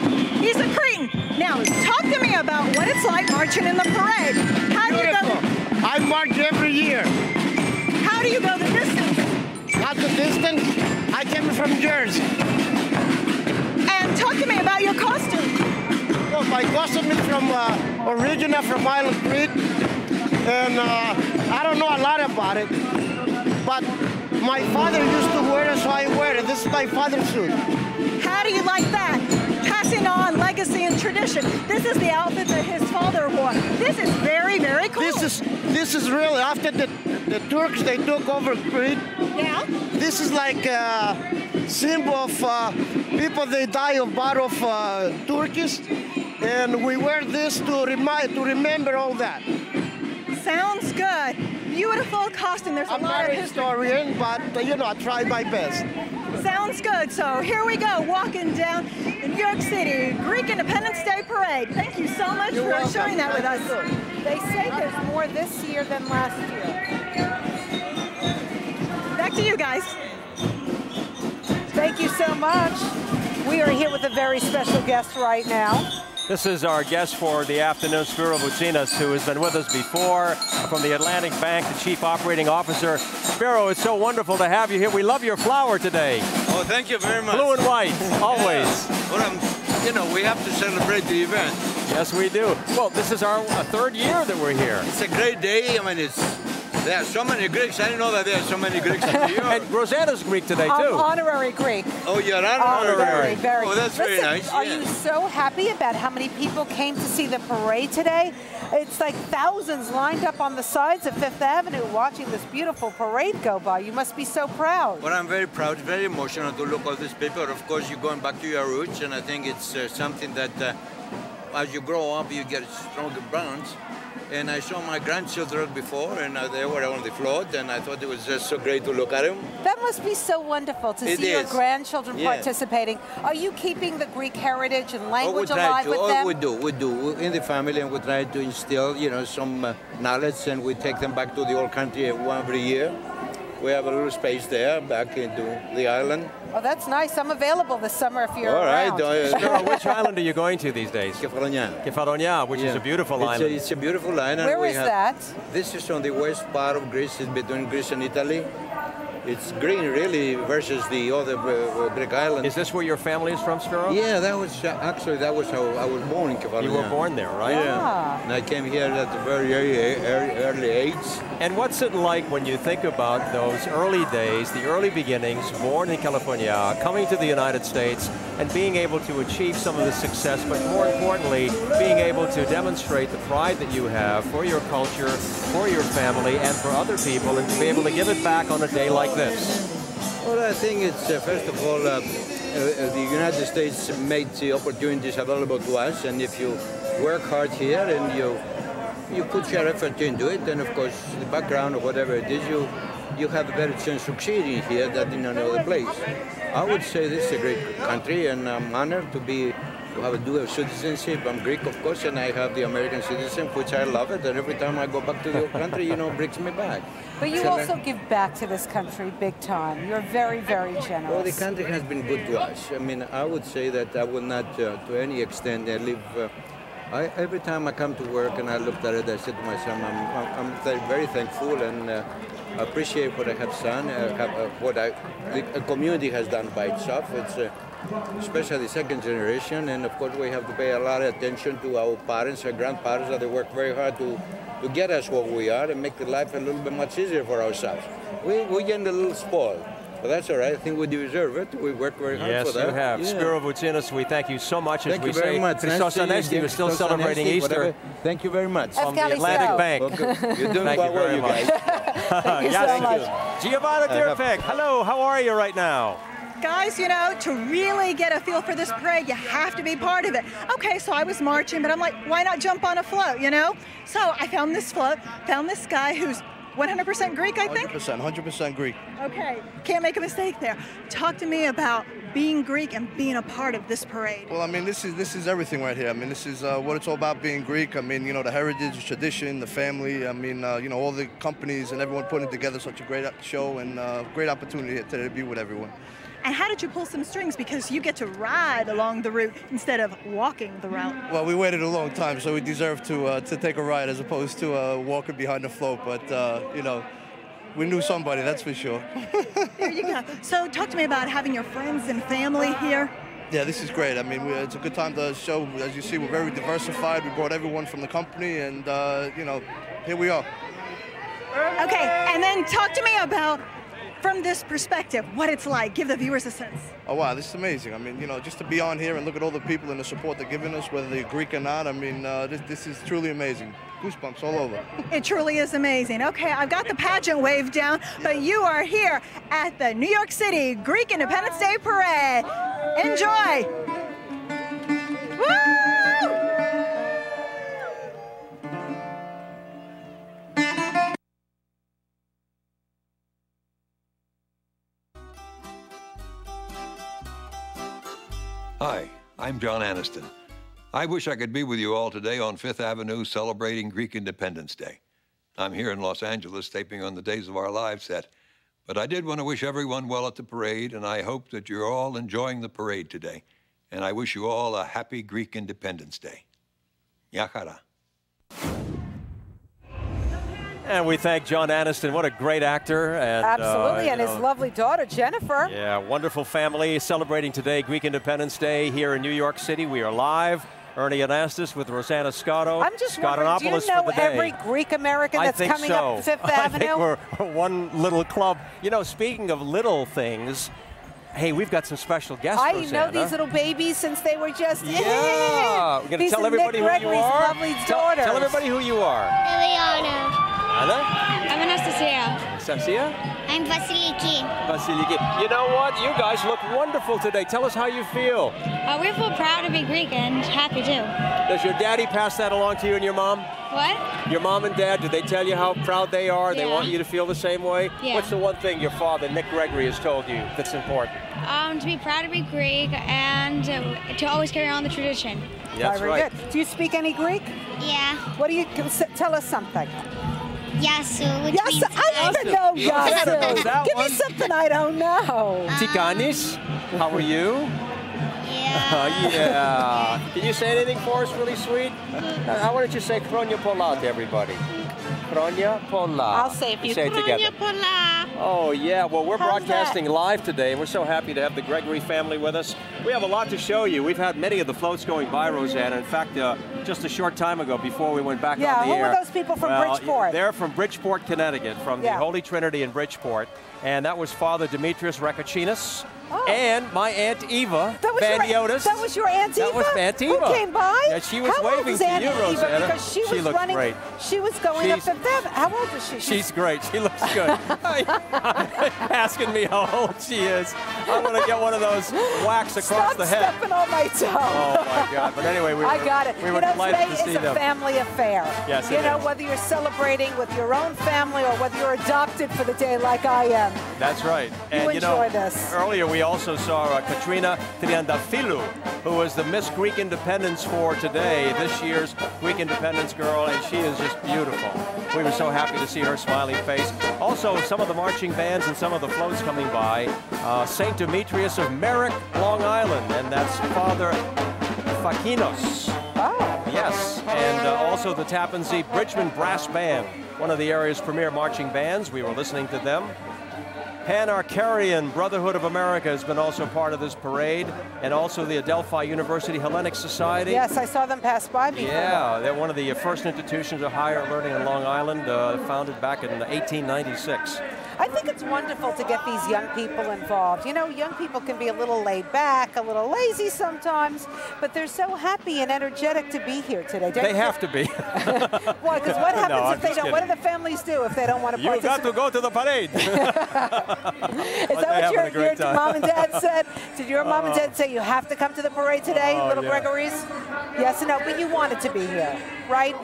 He's a Cretan. Now, talk to me about what it's like marching in the parade. How do you go? I march every year. How do you go the distance? Not the distance. I came from Jersey. And talk to me about your costume. Well, my costume is from original from Island Creek, and I don't know a lot about it, but my father used to wear it, so I wear it. This is my father's suit. How do you like that? Passing on legacy and tradition. This is the outfit that his father wore. This is very, very cool. This is really after the Turks, they took over Crete. Yeah. This is like a symbol of people they die of battle of Turkish, and we wear this to remember all that. Sounds good. Beautiful costume. There's a lot of history. I'm not a historian, but you know, I try my best. Sounds good. So here we go, walking down in New York City, Greek Independence Day Parade. Thank you so much for sharing that with us. They say there's more this year than last year. Back to you guys. Thank you so much. We are here with a very special guest right now. This is our guest for the afternoon, Spiro Vucinas, who has been with us before, from the Atlantic Bank, the Chief Operating Officer. Spiro, it's so wonderful to have you here. We love your flower today. Oh, thank you very much. Blue and white, always. Yeah. Well, you know, we have to celebrate the event. Yes, we do. Well, this is our third year that we're here. It's a great day. I mean, there are so many Greeks. I didn't know that there are so many Greeks in New York. And Rosanna's Greek today, too. I'm honorary Greek. Oh, you're honorary. Very. Oh, that's very nice. Are you so happy about how many people came to see the parade today? It's like thousands lined up on the sides of Fifth Avenue watching this beautiful parade go by. You must be so proud. Well, I'm very proud. It's very emotional to look at these people. Of course, you're going back to your roots, and I think it's something that as you grow up, you get stronger bonds. And I saw my grandchildren before, and they were on the float, and I thought it was just so great to look at them. That must be so wonderful to see your grandchildren participating. Are you keeping the Greek heritage and language alive with them? We do in the family, and we try to instill, you know, some knowledge, and we take them back to the old country every year. We have a little space there back into the island. Oh, that's nice. I'm available this summer if you're around. Spiro, which island are you going to these days? Kefalonia, which is a beautiful island. It's a beautiful island. Where is that? This is on the west part of Greece. It's between Greece and Italy. it's green really versus the other Greek islands. Is this where your family is from, Spiro? Yeah, that was actually that was how I was born in Kefalonia. You were born there, right? Yeah. And I came here at a very early age. And what's it like when you think about those early days, the early beginnings, born in California, coming to the United States, and being able to achieve some of the success, but more importantly, being able to demonstrate the pride that you have for your culture, for your family, and for other people, and to be able to give it back on a day like this? Well, I think it's, first of all, the United States made the opportunities available to us, and if you work hard here and you put your effort into it, then of course the background or whatever it is, you have a better chance of succeeding here than in another place. I would say this is a great country, and I'm honored to have a dual citizenship. I'm Greek, of course, and I have the American citizenship, which I love it. And every time I go back to your country, brings me back. But you also give back to this country big time. You're very, very generous. Well, the country has been good to us. I mean, I would say that I will not, to any extent, every time I come to work and I looked at it, I said to myself, I'm very thankful and appreciate what I have done, what the community has done by itself. It's especially the second generation, and of course we have to pay a lot of attention to our parents, our grandparents, that they work very hard to get us what we are and make the life a little bit much easier for ourselves. We get a little spoiled. But that's all right. I think we deserve it. We work very hard for that. Yes, you have. Yeah. Spiro Voutsinas, we thank you so much. Thank you very much. Christos Anesti, you're still celebrating Easter. Thank you very much. From the Atlantic Bank. Okay. You're doing quite well, you guys. Thank you so much. Giovanna Durpik, hello, how are you right now? Guys, to really get a feel for this parade, you have to be part of it. Okay, so I was marching, but I'm like, why not jump on a float, So I found this float, found this guy who's 100% Greek, I think? 100% Greek. Okay, can't make a mistake there. Talk to me about being Greek and being a part of this parade. Well, I mean, this is everything right here. I mean, this is what it's all about, being Greek. I mean, the heritage, the tradition, the family. I mean, all the companies and everyone putting together such a great show and great opportunity here today to be with everyone. And how did you pull some strings? Because you get to ride along the route instead of walking the route. Well, we waited a long time, so we deserve to take a ride as opposed to walking behind the float. But, we knew somebody, that's for sure. There you go. So talk to me about having your friends and family here. Yeah, this is great. I mean, it's a good time to show. As you see, we're very diversified. We brought everyone from the company, and, here we are. Okay, and then talk to me about, from this perspective, what it's like. Give the viewers a sense. Oh, wow, this is amazing. I mean, just to be on here and look at all the people and the support they're giving us, whether they're Greek or not, I mean, this is truly amazing. Goosebumps all over. It truly is amazing. Okay, I've got the pageant wave down, but you are here at the New York City Greek Independence Day Parade. Enjoy! Woo! Hi, I'm John Aniston. I wish I could be with you all today on Fifth Avenue celebrating Greek Independence Day. I'm here in Los Angeles taping on the Days of Our Lives set, but I did want to wish everyone well at the parade, and I hope that you're all enjoying the parade today. And I wish you all a happy Greek Independence Day. Nia chara. And we thank John Aniston. What a great actor. And, absolutely, and his lovely daughter, Jennifer. Yeah, wonderful family celebrating today, Greek Independence Day here in New York City. We are live. Ernie Anastas with Rosanna Scotto. I'm just wondering, do you know every Greek American that's coming up Fifth Avenue? I think we're one little club. Speaking of little things, hey, we've got some special guests, Rosanna. I know these little babies since they were just... Yeah. We're going to tell everybody who you are. Lovely daughters. Tell everybody who you are. Liliana. Anna? I'm Anastasia. Anastasia? I'm Vasiliki. Vasiliki. You know what? You guys look wonderful today. Tell us how you feel. We feel proud to be Greek and happy too. Does your daddy pass that along to you and your mom? What? Your mom and dad, do they tell you how proud they are? Yeah. They want you to feel the same way? Yeah. What's the one thing your father, Nick Gregory, has told you that's important? To be proud to be Greek and to always carry on the tradition. That's very right. Good. Do you speak any Greek? Yeah. What do you tell us something? Yasu, which Yasu. means I don't know Yasu. Give one. me something I don't know. Tikanis, how are you? Yeah. Yeah. Can you say anything for us really sweet? Why don't you say Kronya Pola to everybody? Kronia Pola. I'll say if you say it together. Pola. Oh, yeah. Well, we're How's broadcasting that? live today, and we're so happy to have the Gregory family with us. We have a lot to show you. We've had many of the floats going by, Rosanna. In fact, just a short time ago, before we went back on the air. Yeah, who were those people from Bridgeport? They're from Bridgeport, Connecticut, from the Holy Trinity in Bridgeport. And that was Father Demetrius Rakachinas. And my Aunt Eva Bandiotis. That was your Aunt Eva? That was Aunt Eva. Who came by? Yeah, she was How old waving is to Aunt you, Eva? Rosanna. Because she was looks running. great. She was going up Fifth Avenue. How old is she? She's great. She looks good. Asking me how old she is. I'm going to get one of those whacks across the head. Stop stepping on my toe. Oh, my God. But anyway, I got it. we were delighted to see today is them. a family affair. Yes, you it know, is. whether you're celebrating with your own family or whether you're adopted for the day like I am. That's right. And You enjoy this. Earlier we also saw Katrina Triandafilou, who was the Miss Greek Independence for today, this year's Greek Independence girl, and she is just beautiful. We were so happy to see her smiling face. Also, some of the marching bands and some of the floats coming by. St. Demetrius of Merrick, Long Island, and that's Father Fakinos. Oh. Yes, and also the Tappan Zee Bridgman Brass Band, one of the area's premier marching bands. We were listening to them. Pan-Arcarian Brotherhood of America has been also part of this parade, and also the Adelphi University Hellenic Society. Yes, I saw them pass by before. Yeah, they're one of the first institutions of higher learning in Long Island, founded back in 1896. I think it's wonderful to get these young people involved. You know, young people can be a little laid back, a little lazy sometimes, but they're so happy and energetic to be here today. They have to be. Why? Because what happens if they don't? What do the families do if they don't want to participate? You got to go to the parade. Is that what your mom and dad said? Did your mom and dad say you have to come to the parade today, little Gregory's? Yes and no, but you wanted to be here, right?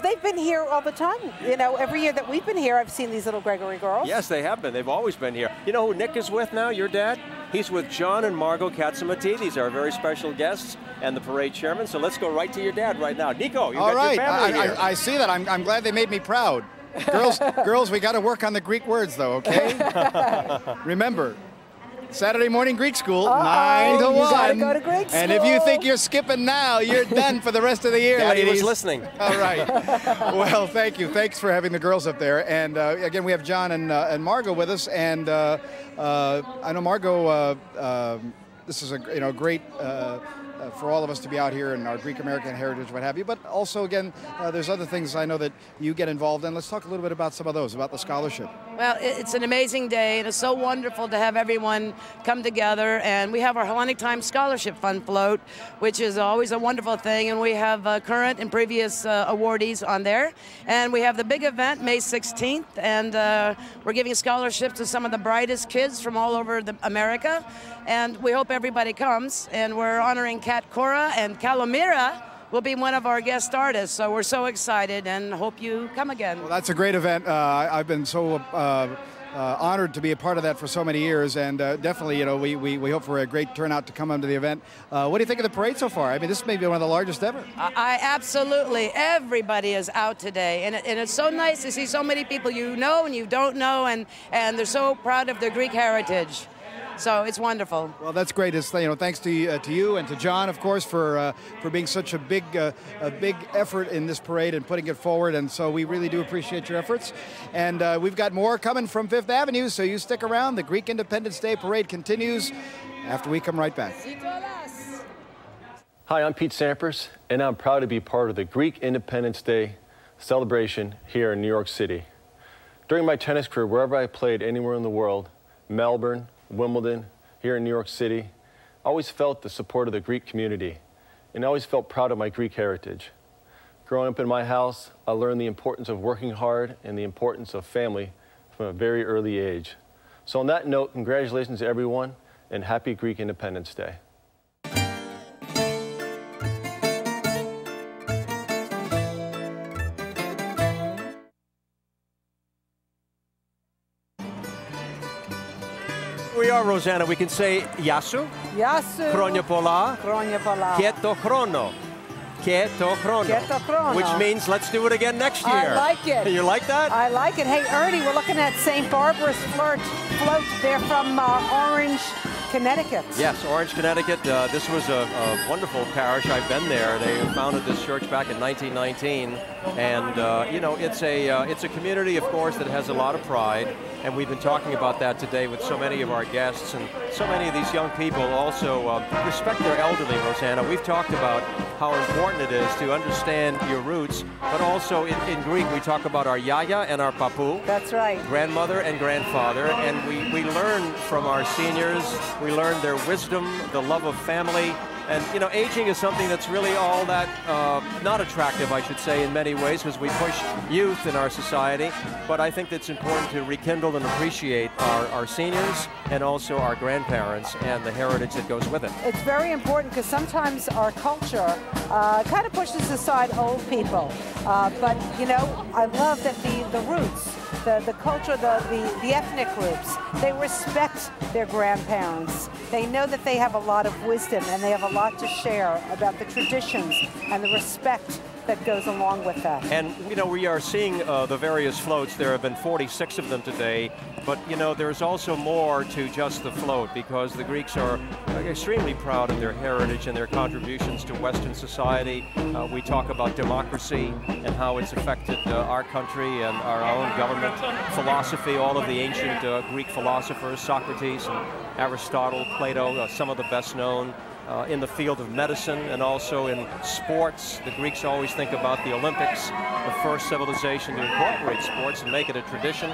They've been here all the time. You know, every year that we've been here, I've seen these little Gregory girls. Yes, they have been. They've always been here. You know who Nick is with now, your dad? He's with John and Margot Katzamati. These are very special guests and the parade chairman. So let's go right to your dad right now. Nico, you got your family here. I see that. I'm glad they made me proud. Girls, we got to work on the Greek words, though, okay? Remember, Saturday morning Greek school, 9 to 1. You gotta go to Greek school. And if you think you're skipping now, you're done for the rest of the year, Daddy ladies. was listening. All right. Well, thank you. Thanks for having the girls up there. And again, we have John and Margot with us. And I know Margot. This is a great. For all of us to be out here in our Greek American heritage, what have you. But also, again, there's other things I know that you get involved in. Let's talk a little bit about some of those, about the scholarship. Well, it's an amazing day, and it's so wonderful to have everyone come together. And we have our Hellenic Times Scholarship Fund float, which is always a wonderful thing. And we have current and previous awardees on there. And we have the big event, May 16th, and we're giving scholarships to some of the brightest kids from all over America. And we hope everybody comes. And we're honoring Kat Cora, and Calomira will be one of our guest artists. So we're so excited and hope you come again. Well, that's a great event. I've been so honored to be a part of that for so many years, and definitely, we hope for a great turnout to come onto the event. What do you think of the parade so far? I mean, this may be one of the largest ever. I absolutely, everybody is out today, and it's so nice to see so many people you know and you don't know, and they're so proud of their Greek heritage. So it's wonderful. Well, that's great. It's, thanks to you and to John, of course, for being such a big effort in this parade and putting it forward. And so we really do appreciate your efforts. And we've got more coming from Fifth Avenue, so you stick around. The Greek Independence Day Parade continues after we come right back. Hi, I'm Pete Sampras, and I'm proud to be part of the Greek Independence Day celebration here in New York City. During my tennis career, wherever I played anywhere in the world, Melbourne, Wimbledon, here in New York City, I always felt the support of the Greek community, and I always felt proud of my Greek heritage. Growing up in my house, I learned the importance of working hard and the importance of family from a very early age. So on that note, congratulations to everyone, and happy Greek Independence Day. We are, Rosanna. We can say Yasu. Yasu. Kronia Pola. Kronia Pola. Keto Chrono. Keto Chrono. Keto Chrono. Which means let's do it again next year. I like it. You like that? I like it. Hey, Ernie, we're looking at St. Barbara's float. They're from Orange Connecticut. Yes, Orange, Connecticut. This was a wonderful parish. I've been there. They founded this church back in 1919, and you know, it's a community, of course, that has a lot of pride. And we've been talking about that today with so many of our guests, and so many of these young people also respect their elderly, Rosanna. We've talked about how important it is to understand your roots, but also in Greek we talk about our yaya and our papu. That's right. Grandmother and grandfather, and we learn from our seniors. We learn their wisdom, the love of family. And, you know, aging is something that's really all that not attractive, I should say, in many ways, because we push youth in our society. But I think it's important to rekindle and appreciate our seniors and also our grandparents and the heritage that goes with it. It's very important because sometimes our culture kind of pushes aside old people. But, you know, I love that the roots, the culture, the ethnic groups, they respect their grandparents. They know that they have a lot of wisdom and they have a lot to share about the traditions and the respect that goes along with that. And, you know, we are seeing the various floats. There have been 46 of them today, but, you know, there's also more to just the float because the Greeks are extremely proud of their heritage and their contributions to Western society. We talk about democracy and how it's affected our country and our own government, philosophy, all of the ancient Greek philosophers, Socrates and Aristotle, Plato, some of the best known. In the field of medicine and also in sports. The Greeks always think about the Olympics, the first civilization to incorporate sports and make it a tradition.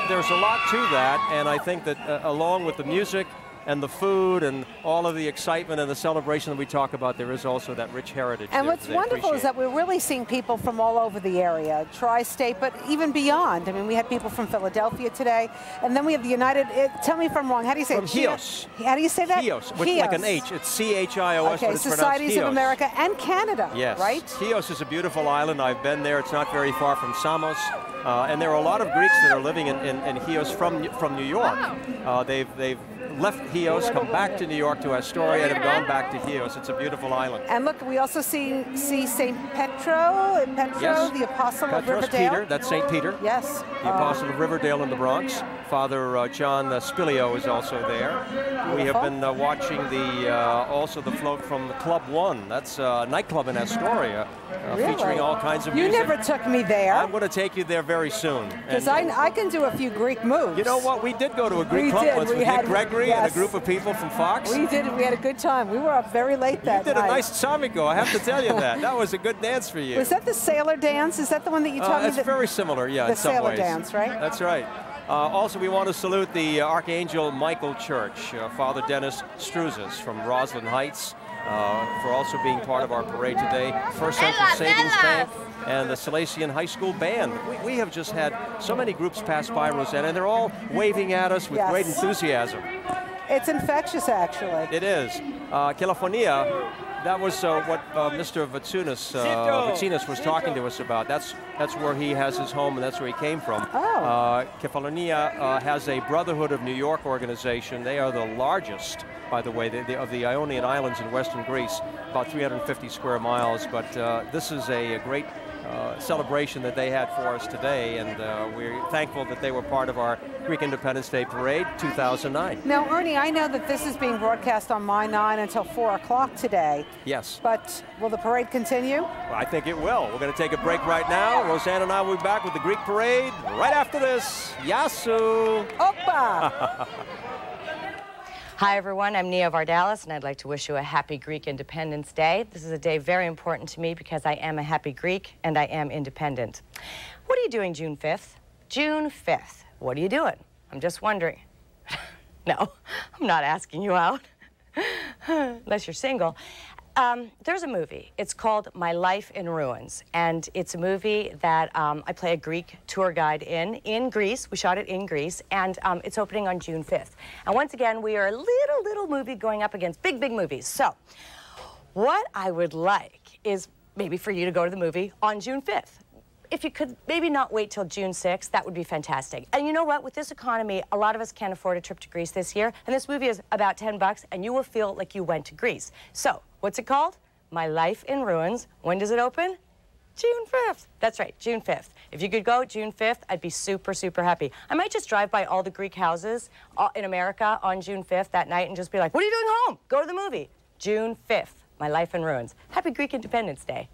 There's a lot to that, and I think that along with the music and the food and all of the excitement and the celebration that we talk about, there is also that rich heritage. And what's wonderful is that we're really seeing people from all over the area, tri-state, but even beyond. I mean, we had people from Philadelphia today, and then we have the United, tell me if I'm wrong, how do you say it? Chios. How do you say that? Chios, with like an H, it's C-H-I-O-S, okay, but it's Societies pronounced of America and Canada, yes. right? Chios is a beautiful island. I've been there. It's not very far from Samos. And there are a lot of Greeks that are living in Chios from New York. They've left Chios, come back to New York to Astoria, and have gone back to Chios. It's a beautiful island. And look, we also see St. Petro, yes. the Apostle Petros, of Riverdale. Peter, that's St. Peter. Yes. The Apostle of Riverdale in the Bronx. Father John Spilio is also there. Beautiful. We have been watching also the float from Club One. That's a nightclub in Astoria, really? Featuring all kinds of music. You never took me there. I'm going to take you there very soon. Because I can do a few Greek moves. You know what? We did go to a Greek club once with Nick Gregory and a group of people from Fox. We did. We had a good time. We were up very late that night. You did a nice samiko, I have to tell you that. That was a good dance for you. Was that the sailor dance? Is that the one that you told me? It's very similar, yeah, in some ways. The sailor dance, right? That's right. Also, we want to salute the Archangel Michael Church, Father Dennis Struzas from Roslyn Heights, for also being part of our parade today. First Central Savings Bank and the Salesian High School Band. We have just had so many groups pass by, Rosanna, and they're all waving at us with great enthusiasm. It's infectious, actually. It is. California, that was what Mr. Vatsinas was talking to us about. That's where he has his home, and that's where he came from. Oh. Kefalonia has a Brotherhood of New York organization. They are the largest, by the way, of the Ionian Islands in western Greece, about 350 square miles. But this is a great celebration that they had for us today, and we're thankful that they were part of our Greek Independence Day Parade 2009. Now, Ernie, I know that this is being broadcast on My 9 until 4 o'clock today. Yes. But will the parade continue? Well, I think it will. We're going to take a break right now. Rosanna and I will be back with the Greek Parade right after this. Yasu! Opa! Hi everyone, I'm Nia Vardalos and I'd like to wish you a happy Greek Independence Day. This is a day very important to me because I am a happy Greek and I am independent. What are you doing June 5th? June 5th. What are you doing? I'm just wondering. No, I'm not asking you out, unless you're single. There's a movie. It's called My Life in Ruins, and it's a movie that I play a Greek tour guide in Greece. We shot it in Greece, and it's opening on June 5th. And once again, we are a little movie going up against big movies. So what I would like is maybe for you to go to the movie on June 5th. If you could maybe not wait till June 6th, that would be fantastic. And you know what? With this economy, a lot of us can't afford a trip to Greece this year, and this movie is about $10, and you will feel like you went to Greece. So, what's it called? My Life in Ruins. When does it open? June 5th. That's right, June 5th. If you could go June 5th, I'd be super, super happy. I might just drive by all the Greek houses in America on June 5th that night and just be like, what are you doing home? Go to the movie. June 5th, my life in ruins. Happy Greek Independence Day.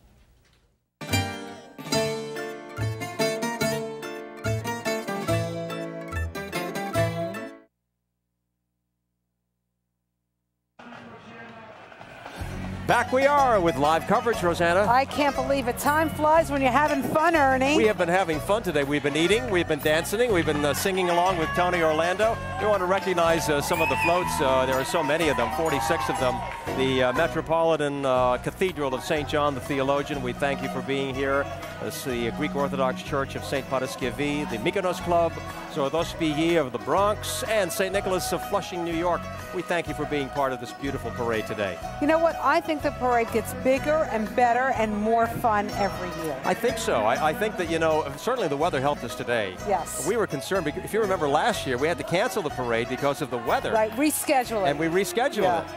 Back we are with live coverage, Rosanna. I can't believe it. Time flies when you're having fun, Ernie. We have been having fun today. We've been eating, we've been dancing, we've been singing along with Tony Orlando. We want to recognize some of the floats. There are so many of them, 46 of them. The Metropolitan Cathedral of St. John the Theologian, we thank you for being here. It's the Greek Orthodox Church of St. Paraskevi, the Mykonos Club, Zordos Pigi of the Bronx, and St. Nicholas of Flushing, New York. We thank you for being part of this beautiful parade today. You know what? I think the parade gets bigger and better and more fun every year. I think so. I think that, you know, certainly the weather helped us today. Yes. We were concerned, because if you remember last year, we had to cancel the parade because of the weather. Right, reschedule it. And we rescheduled it.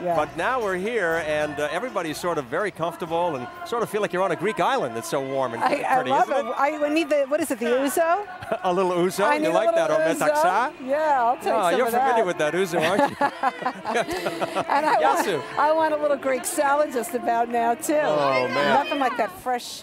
Yeah. But now we're here, and everybody's sort of very comfortable and sort of feel like you're on a Greek island. It's so warm and pretty, I love isn't it. I need the, what is it, the ouzo? A little ouzo? You like that, or metaxa? Yeah, I'll take some you're of familiar that. with that ouzo, aren't you? And I want a little Greek salad just about now, too. Oh, man. Nothing like that fresh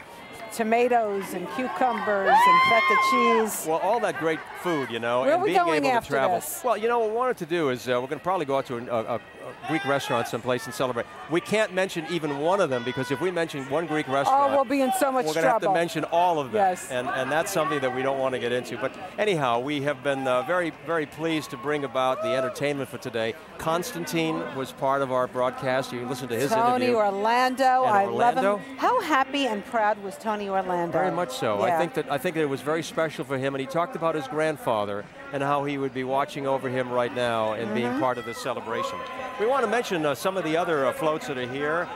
tomatoes and cucumbers and feta cheese. Well, all that great food, you know, Where and are we being going able to after travel. this? Well, you know, what we wanted to do is we're going to probably go out to a Greek restaurant someplace and celebrate. We can't mention even one of them, because if we mention one Greek restaurant, we'll be in so much we're going to have to trouble. mention all of them. Yes. And that's something that we don't want to get into. But anyhow, we have been very, very pleased to bring about the entertainment for today. Constantine was part of our broadcast. You listened to his Tony interview. Orlando, I love Orlando. him. How happy and proud was Tony Orlando? Very much so. Yeah. I think that it was very special for him, and he talked about his grandfather and how he would be watching over him right now and being part of this celebration. We want to mention some of the other floats that are here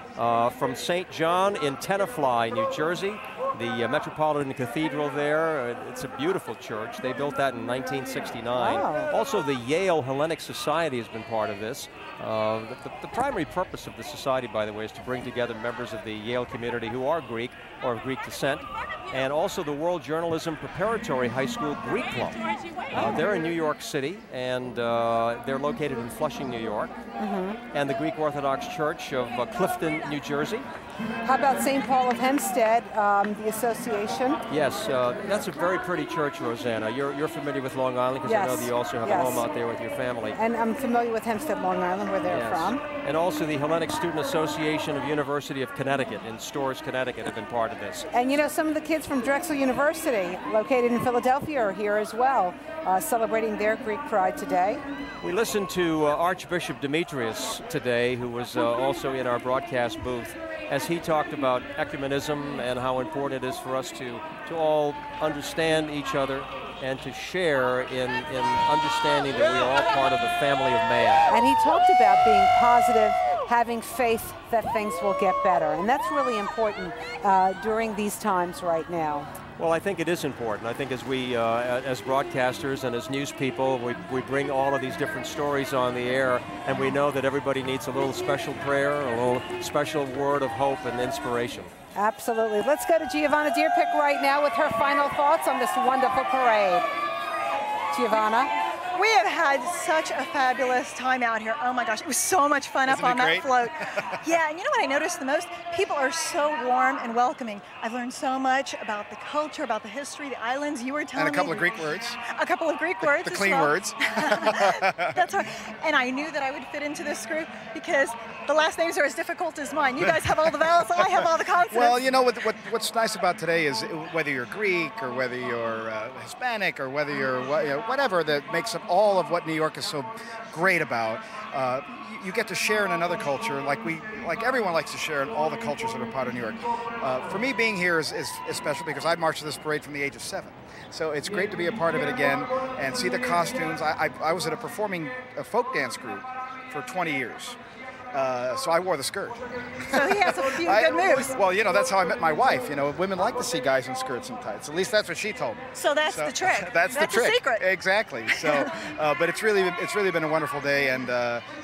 from St. John in Tenafly, New Jersey. The Metropolitan Cathedral there, it's a beautiful church. They built that in 1969. Wow. Also, the Yale Hellenic Society has been part of this. The primary purpose of the society, by the way, is to bring together members of the Yale community who are Greek or of Greek descent, and also the World Journalism Preparatory High School Greek Club. They're in New York City, and they're located in Flushing, New York, and the Greek Orthodox Church of Clifton, New Jersey. How about St. Paul of Hempstead, the association? Yes, that's a very pretty church, Rosanna. You're familiar with Long Island, because I know that you also have a home out there with your family. And I'm familiar with Hempstead, Long Island, where they're from. And also the Hellenic Student Association of University of Connecticut in Storrs, Connecticut have been part of this. And you know, some of the kids from Drexel University, located in Philadelphia, are here as well, celebrating their Greek pride today. We listened to Archbishop Demetrius today, who was also in our broadcast booth, as he talked about ecumenism and how important it is for us to all understand each other and to share in understanding that we are all part of the family of man. And he talked about being positive, having faith that things will get better. And that's really important during these times right now. Well, I think it is important. I think as we, as broadcasters and as news people, we bring all of these different stories on the air, and we know that everybody needs a little special prayer, a little special word of hope and inspiration. Absolutely. Let's go to Giovanna Deerpick right now with her final thoughts on this wonderful parade. Giovanna? We have had such a fabulous time out here. Oh my gosh, it was so much fun up on that float. Yeah, and you know what I noticed the most? People are so warm and welcoming. I've learned so much about the culture, about the history, the islands. You were telling me. And a couple of Greek words. A couple of Greek words. The clean words. That's right. And I knew that I would fit into this group because the last names are as difficult as mine. You guys have all the vowels, I have all the consonants. Well, you know what's nice about today is whether you're Greek or whether you're Hispanic or whether you're whatever that makes up all of what New York is so great about. You get to share in another culture, like everyone likes to share in all the cultures that are part of New York. For me, being here is special because I marched this parade from the age of 7. So it's great to be a part of it again and see the costumes. I was at a performing folk dance group for 20 years. So I wore the skirt. So he has a few good moves. Well, you know, that's how I met my wife. You know, women like to see guys in skirts and tights. At least that's what she told me. So that's the trick. That's the trick. The secret. Exactly. So, but it's really been a wonderful day. And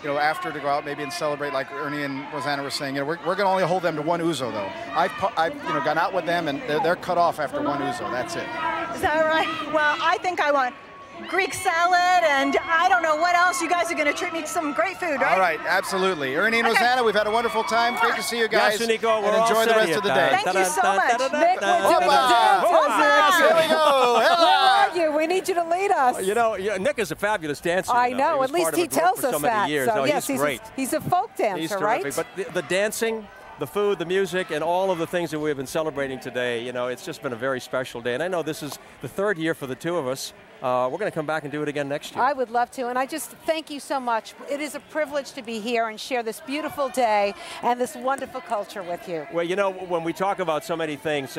you know, after to go out maybe and celebrate, like Ernie and Rosanna were saying, you know, we're going to only hold them to one ouzo though. I've you know gone out with them and they're cut off after one ouzo. That's it. Is that right? Well, I think I want Greek salad, and I don't know what else. You guys are going to treat me to some great food, right? All right, absolutely. Ernie and Rosanna, we've had a wonderful time. Great to see you guys. Yes, Nico, we're and all enjoy the set rest here. of the day. Thank you so much. Nick, we're doing a dance. Here we go. Where are you? We need you to lead us. You know, Nick is a fabulous dancer. I you know. He was At least part of he a group tells for us so many that. years. So No, yes, he's great. He's a folk dancer, He's right? terrific. But the dancing, the food, the music, and all of the things that we've been celebrating today, you know, it's just been a very special day. And I know this is the third year for the two of us. We're going to come back and do it again next year. I would love to, and I just thank you so much. It is a privilege to be here and share this beautiful day and this wonderful culture with you. Well, you know, when we talk about so many things,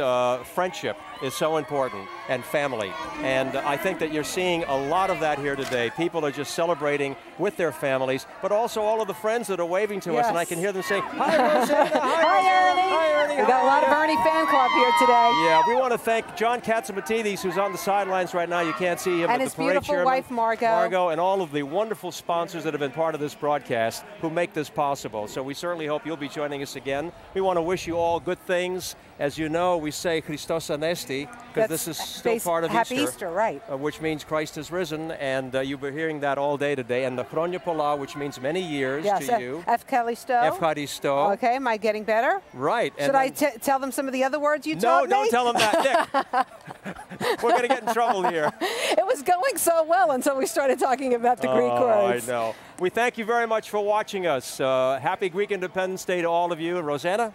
friendship is so important, and family. And I think that you're seeing a lot of that here today. People are just celebrating with their families, but also all of the friends that are waving to us, and I can hear them say, "Hi, Rosanna. Hi, Ernie. Hi, Ernie. We got a lot of Ernie fan club here today. Yeah, we want to thank John Katzimatidis, who's on the sidelines right now. You can't see him, And but his the parade beautiful chairman, wife, Margot, and all of the wonderful sponsors that have been part of this broadcast who make this possible. So we certainly hope you'll be joining us again. We want to wish you all good things. As you know, we say Christos Anesti, because this is still part of Happy Easter, right. Which means Christ has risen, and you'll be hearing that all day today. And the Chronia Pola, which means many years to you. Efkaristo. Efkaristo. Okay, am I getting better? Right. Should I tell them some of the other words you taught me? No, don't tell them that, Nick. We're going to get in trouble here. It was going so well until we started talking about the Greek words. I know. We thank you very much for watching us. Happy Greek Independence Day to all of you. And Rosanna?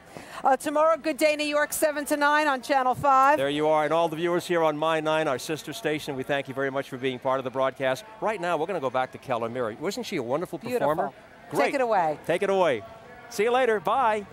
Tomorrow, Good Day New York, 7 to 9 on Channel 5. There you are. And all the viewers here on My 9, our sister station, we thank you very much for being part of the broadcast. Right now, we're going to go back to Keller Miri. Wasn't she a wonderful performer? Great. Take it away. Take it away. See you later. Bye.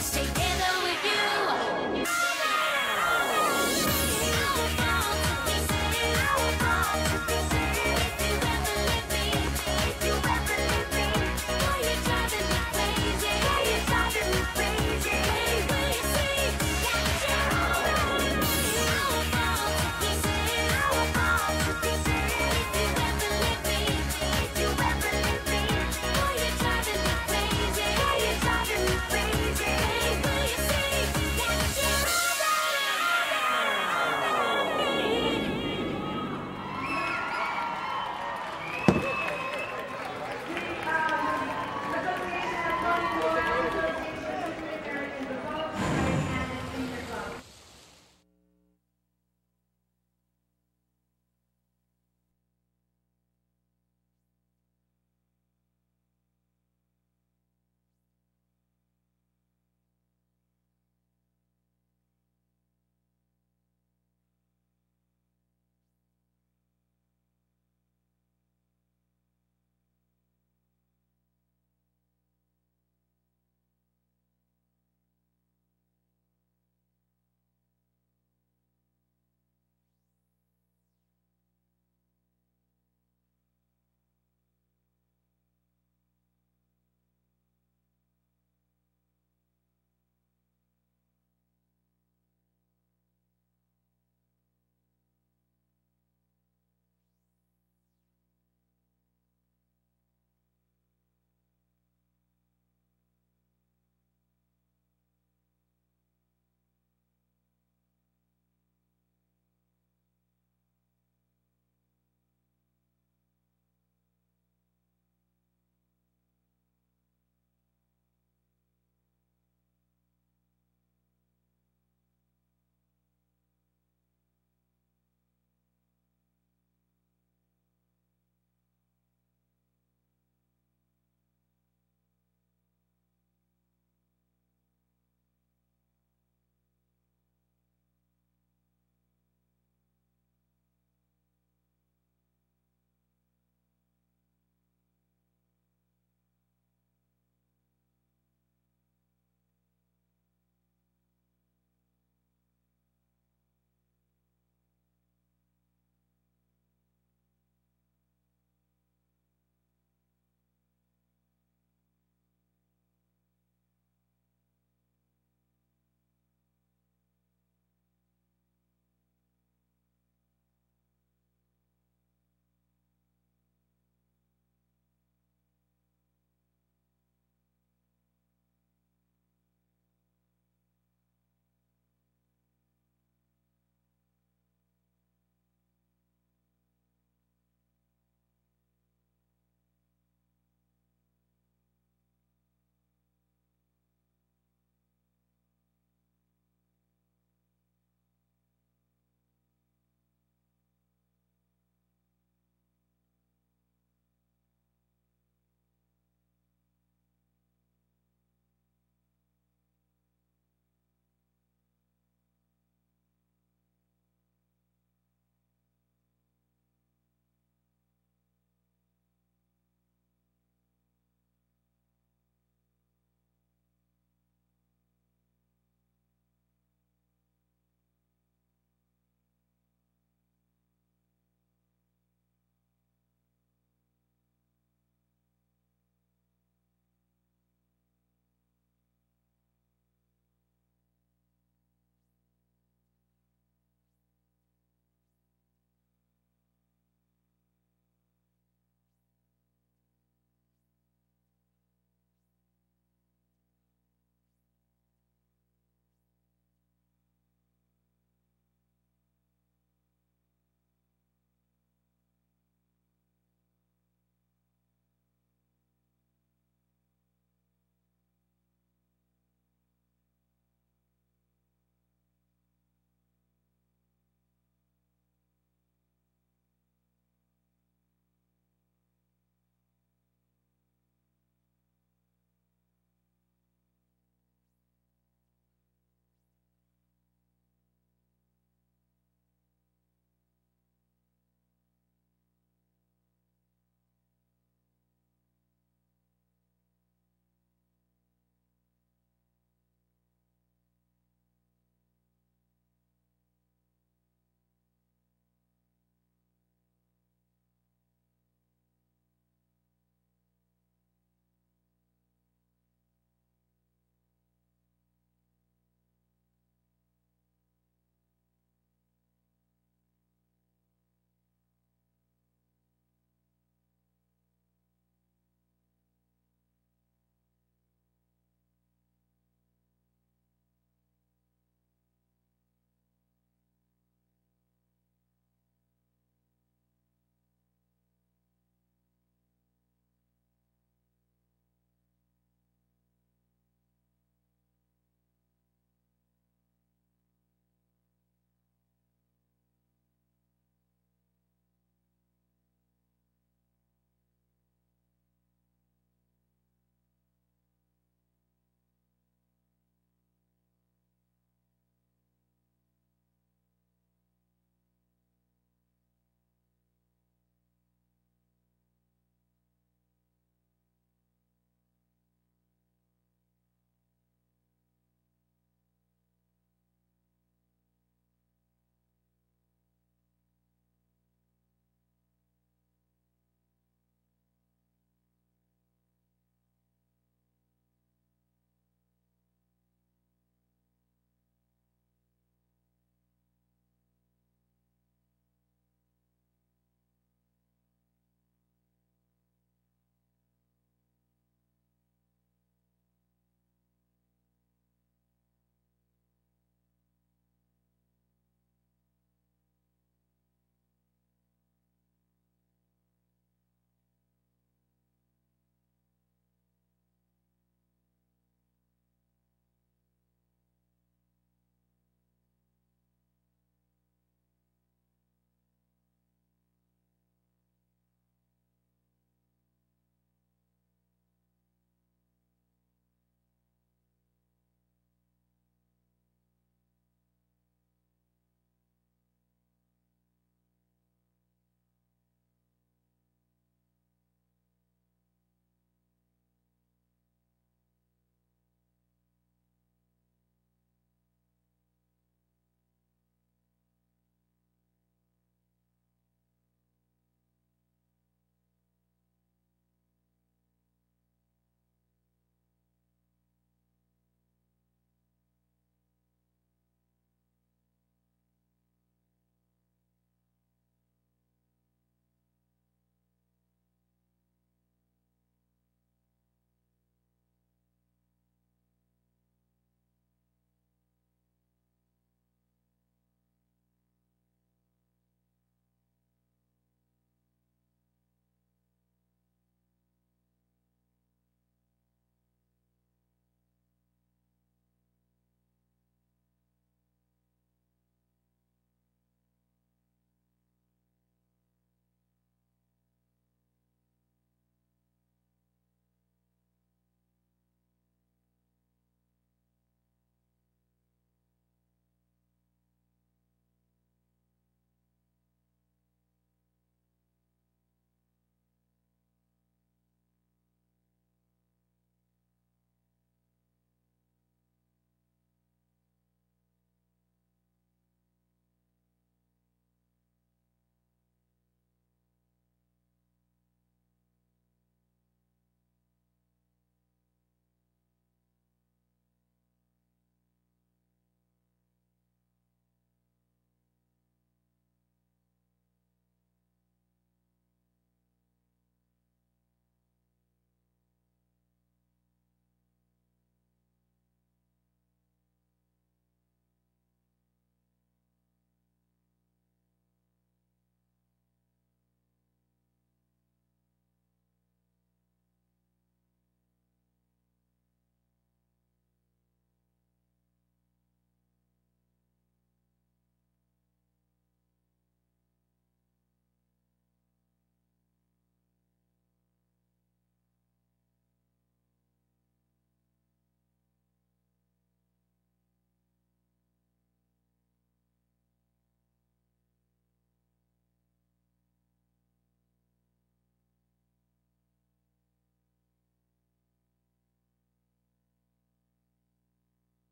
Stay together with you.